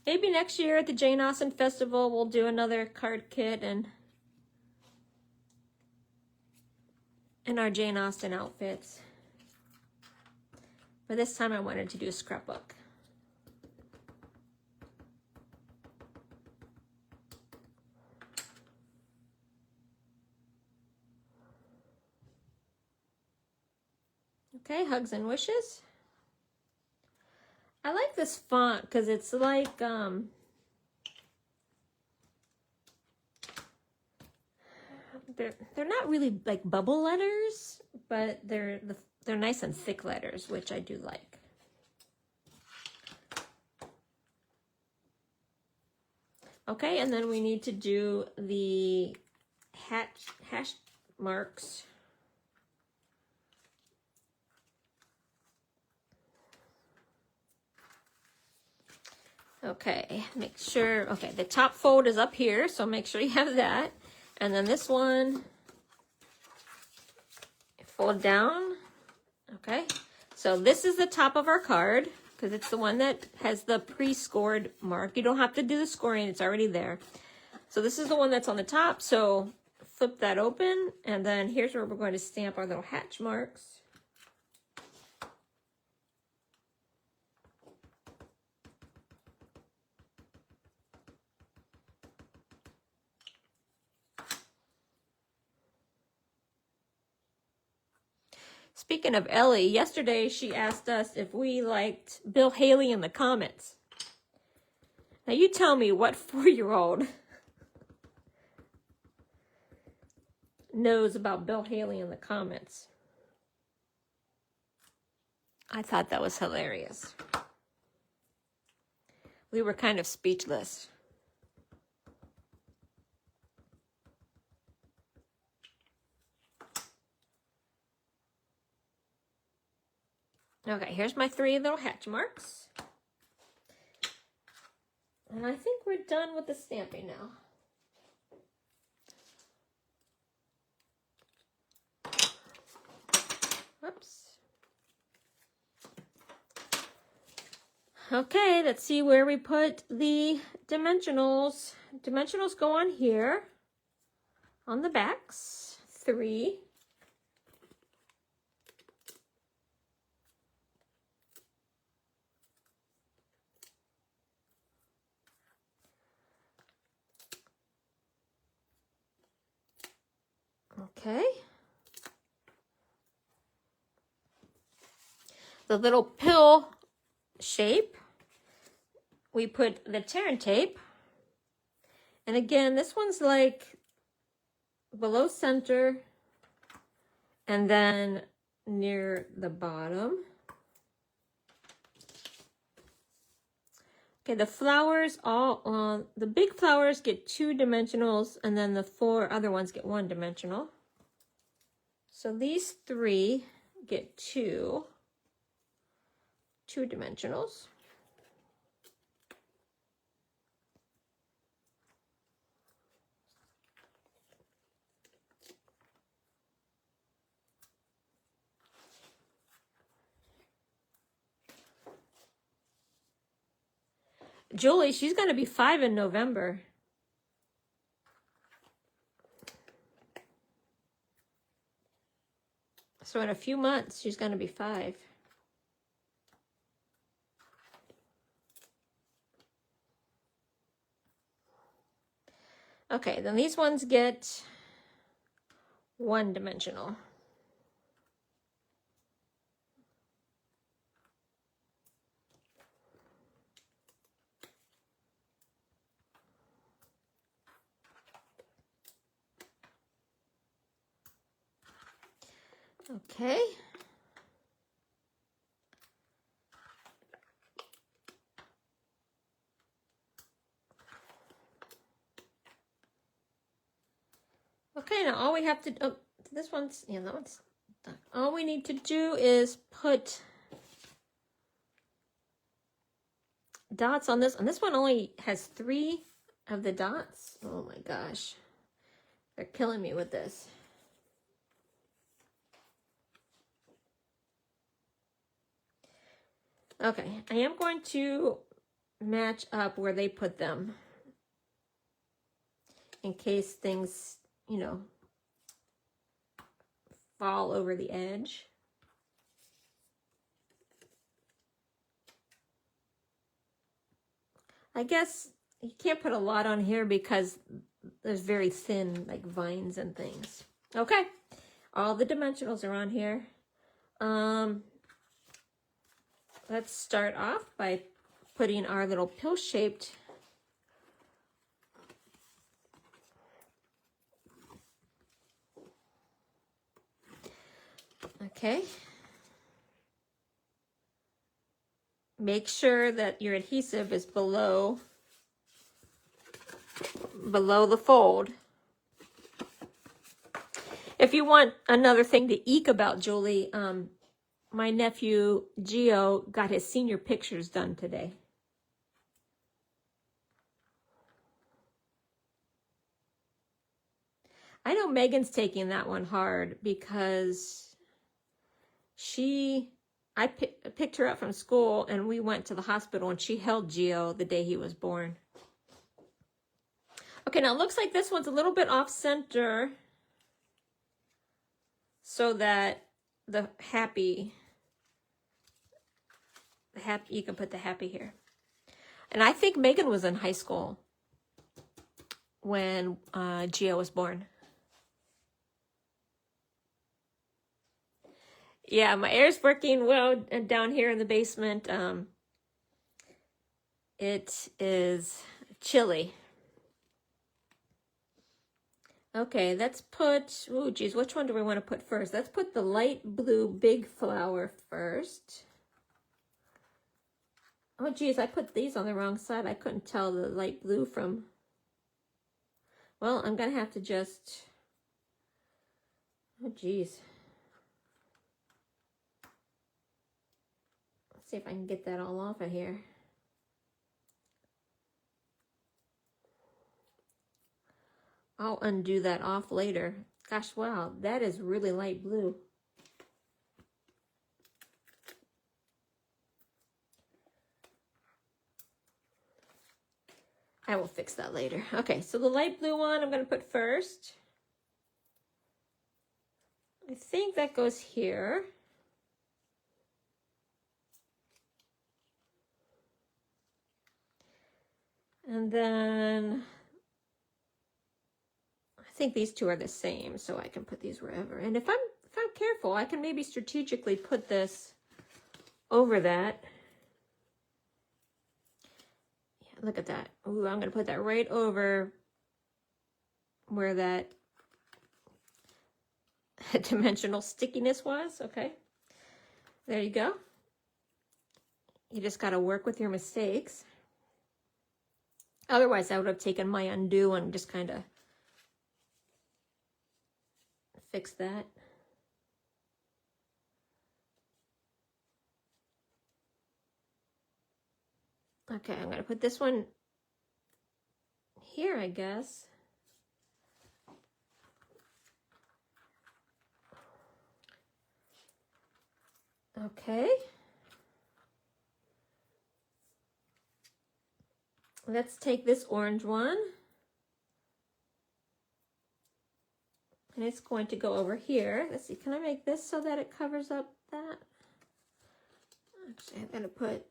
Maybe next year at the Jane Austen Festival, we'll do another card kit and our Jane Austen outfits. But this time I wanted to do a scrapbook. Okay, hugs and wishes. I like this font because it's like they're not really like bubble letters, but they're nice and thick letters, which I do like. Okay, and then we need to do the hash marks. Okay, make sure, okay, the top fold is up here, so make sure you have that. And then this one, fold down. Okay, so this is the top of our card, because it's the one that has the pre-scored mark. You don't have to do the scoring, it's already there. So this is the one that's on the top, so flip that open, and then here's where we're going to stamp our little hatch marks. Speaking of Ellie, yesterday she asked us if we liked Bill Haley in the comments. Now you tell me what 4-year-old knows about Bill Haley in the comments. I thought that was hilarious. We were kind of speechless. Okay, here's my 3 little hatch marks. And I think we're done with the stamping now. Whoops. Okay, let's see where we put the dimensionals. Dimensionals go on here, on the backs, 3. Okay. The little pill shape, we put the tear and tape. And again, this one's like below center and then near the bottom. Okay, the flowers all on, the big flowers get 2 dimensionals and then the 4 other ones get 1 dimensional. So these 3 get 2 dimensionals. Julie, she's going to be 5 in November. So in a few months, she's going to be 5. Okay, then these ones get 1 dimensional. Okay. Okay, now all we have to, oh, this one's, yeah, that one's done. All we need to do is put dots on this, and this one only has 3 of the dots. Oh my gosh, they're killing me with this. Okay, I am going to match up where they put them in case things, you know, fall over the edge. I guess you can't put a lot on here because there's very thin, like, vines and things. Okay, all the dimensionals are on here. Let's start off by putting our little pill-shaped Okay. Make sure that your adhesive is below the fold. If you want another thing to eke about, Julie, my nephew Gio got his senior pictures done today. I know Megan's taking that one hard because I picked her up from school and we went to the hospital and she held Gio the day he was born. Okay, now it looks like this one's a little bit off center so that the happy, you can put the happy here. And I think Megan was in high school when Gio was born. Yeah, my air's working well down here in the basement. It is chilly. Okay, let's put, oh geez, which one do we want to put first? Let's put the light blue big flower first. Oh geez, I put these on the wrong side. I couldn't tell the light blue from, well, I'm gonna have to just, oh geez. See if I can get that all off of here. I'll undo that off later. Gosh, wow, that is really light blue. I will fix that later. Okay, so the light blue one I'm going to put first. I think that goes here. And then I think these two are the same, so I can put these wherever. And if I'm careful, I can maybe strategically put this over that. Yeah, look at that. Ooh, I'm going to put that right over where that dimensional stickiness was. Okay. There you go. You just got to work with your mistakes. Otherwise, I would have taken my undo and just kind of fixed that. Okay, I'm going to put this one here, I guess. Okay. Let's take this orange one. And it's going to go over here. Let's see, can I make this so that it covers up that? Actually, I'm going to put,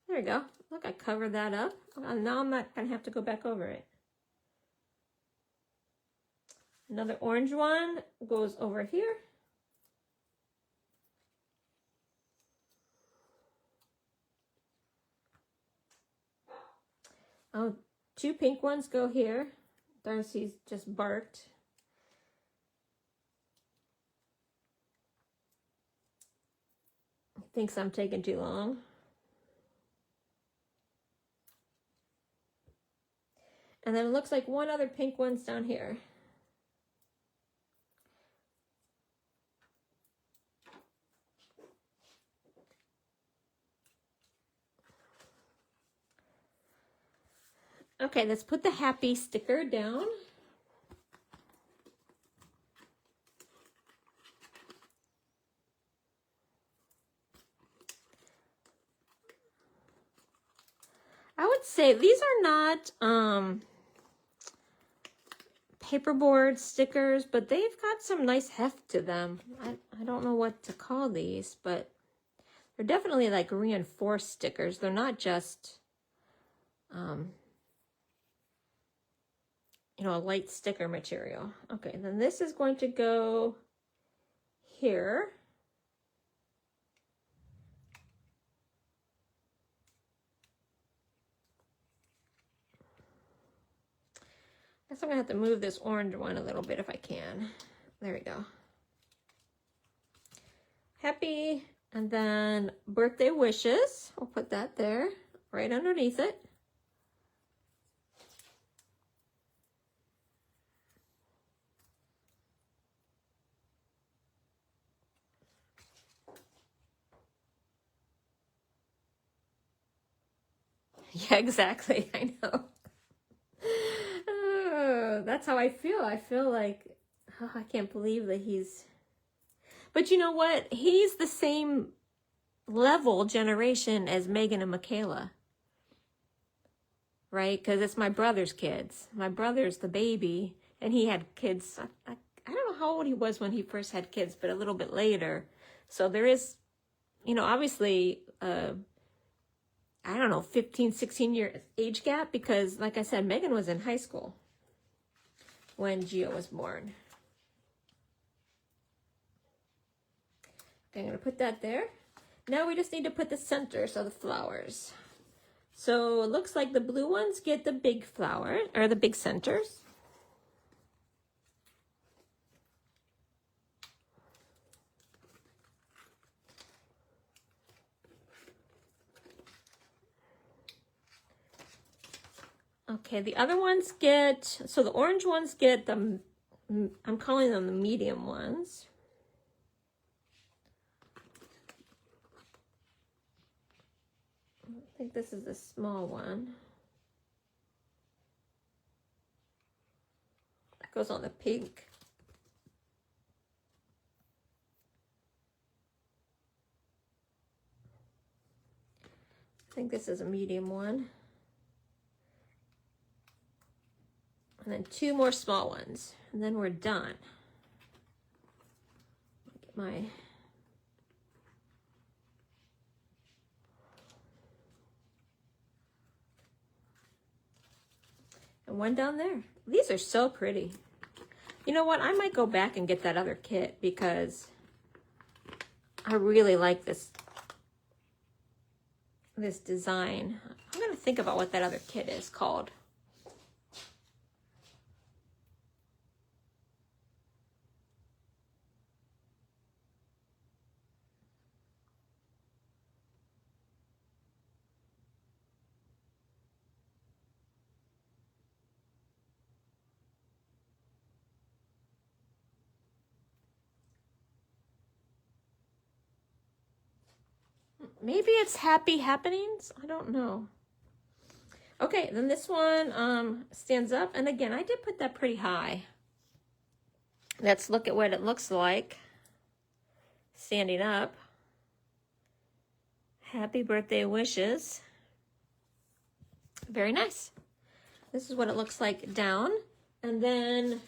there we go. Look, I covered that up. Now I'm not going to have to go back over it. Another orange one goes over here. Oh, two pink ones go here. Darcy's just barked. Thinks I'm taking too long. And then it looks like one other pink one's down here. Okay, let's put the happy sticker down. I would say these are not paperboard stickers, but they've got some nice heft to them. I don't know what to call these, but they're definitely like reinforced stickers. They're not just you know, a light sticker material. Okay, then this is going to go here. I guess I'm gonna have to move this orange one a little bit if I can. There we go. Happy. And then birthday wishes. We'll put that there, right underneath it. Yeah, exactly. I know. Oh, that's how I feel. I feel like, oh, I can't believe that he's... But you know what? He's the same level generation as Megan and Michaela. Right? Because it's my brother's kids. My brother's the baby, and he had kids. I don't know how old he was when he first had kids, but a little bit later. So there is, you know, obviously... I don't know, 15, 16 year age gap, because like I said, Megan was in high school when Gio was born. Okay, I'm going to put that there. Now we just need to put the centers of the flowers. So it looks like the blue ones get the big flower, or the big centers. Okay, the other ones get, so the orange ones get the, I'm calling them the medium ones. I think this is the small one. That goes on the pink. I think this is a medium one. And then 2 more small ones, and then we're done. Get my... And one down there. These are so pretty. You know what? I might go back and get that other kit, because I really like this design. I'm going to think about what that other kit is called. Maybe it's Happy Happenings? I don't know. Okay, then this one stands up. And again, I did put that pretty high. Let's look at what it looks like standing up. Happy birthday wishes. Very nice. This is what it looks like down. And then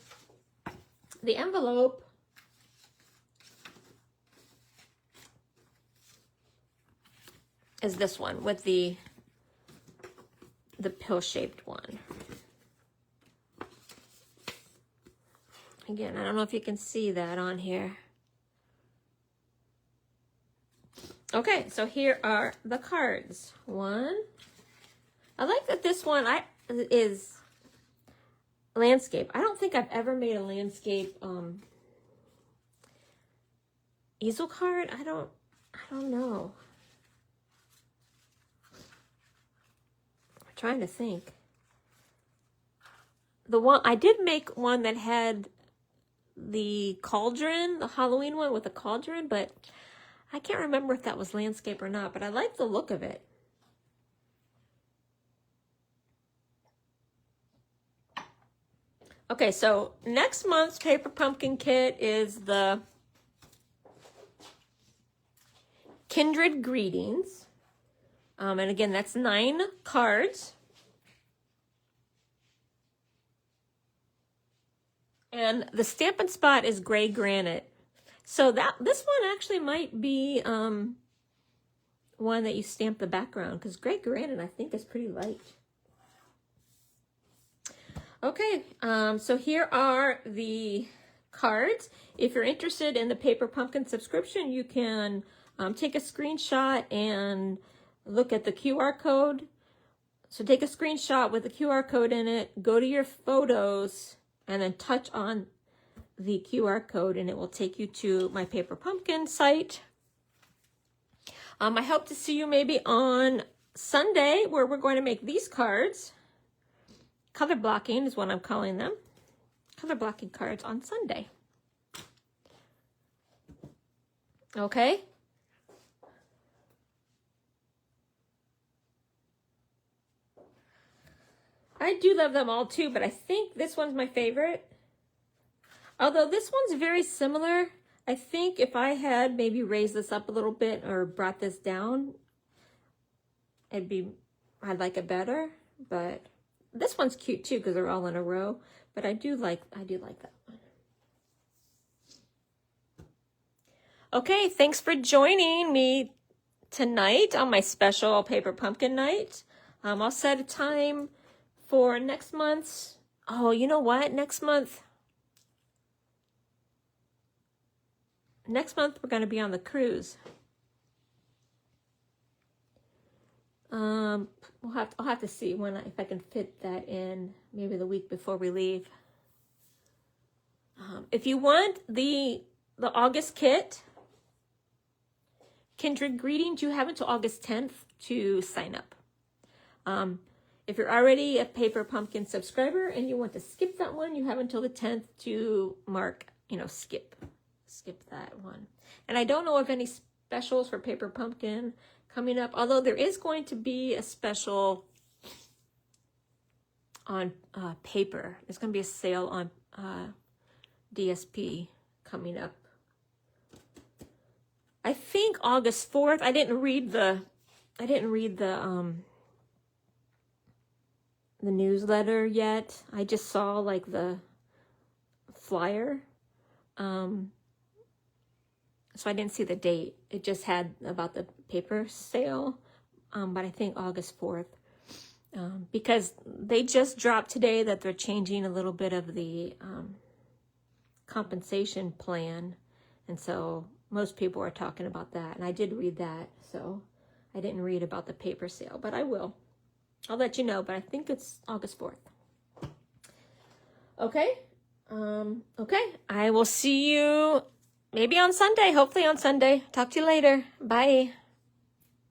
the envelope is this one with the pill-shaped one. Again, I don't know if you can see that on here. Okay, so here are the cards. One. I like that this one is landscape. I don't think I've ever made a landscape easel card. I don't know. I'm trying to think. The one I did make one that had the cauldron, the Halloween one with the cauldron, but I can't remember if that was landscape or not, but I like the look of it. Okay, so next month's Paper Pumpkin kit is the Kindred Greetings. And again, that's 9 cards. And the Stampin' Spot is gray granite. So this one actually might be one that you stamp the background, because gray granite I think is pretty light. Okay, so here are the cards. If you're interested in the Paper Pumpkin subscription, you can take a screenshot and look at the QR code. So take a screenshot with the QR code in it, go to your photos, and then touch on the QR code, and it will take you to my Paper Pumpkin site. I hope to see you maybe on Sunday, where we're going to make these cards. Color blocking is what I'm calling them. Color blocking cards on Sunday. Okay? I do love them all too, but I think this one's my favorite. Although this one's very similar. I think if I had maybe raised this up a little bit or brought this down, I'd like it better. But this one's cute too because they're all in a row. But I do like that one. Okay, thanks for joining me tonight on my special paper pumpkin night. I'll set a time for next month's. Oh, you know what? Next month we're going to be on the cruise. I'll have to see if I can fit that in, maybe the week before we leave. If you want the August kit, Kindred Greetings, you have until August 10th to sign up. If you're already a Paper Pumpkin subscriber and you want to skip that one, you have until the 10th to mark, skip that one. And I don't know of any specials for Paper Pumpkin coming up, although there is going to be a special on paper. There's going to be a sale on DSP coming up. I think August 4th. I didn't read the newsletter yet. I just saw like the flyer. So I didn't see the date. It just had about the paper sale. But I think August 4th. Because they just dropped today that they're changing a little bit of the compensation plan. And so most people are talking about that. And I did read that. So I didn't read about the paper sale, but I will. I'll let you know, but I think it's August 4th. Okay. Okay. I will see you maybe on Sunday. Hopefully on Sunday. Talk to you later. Bye.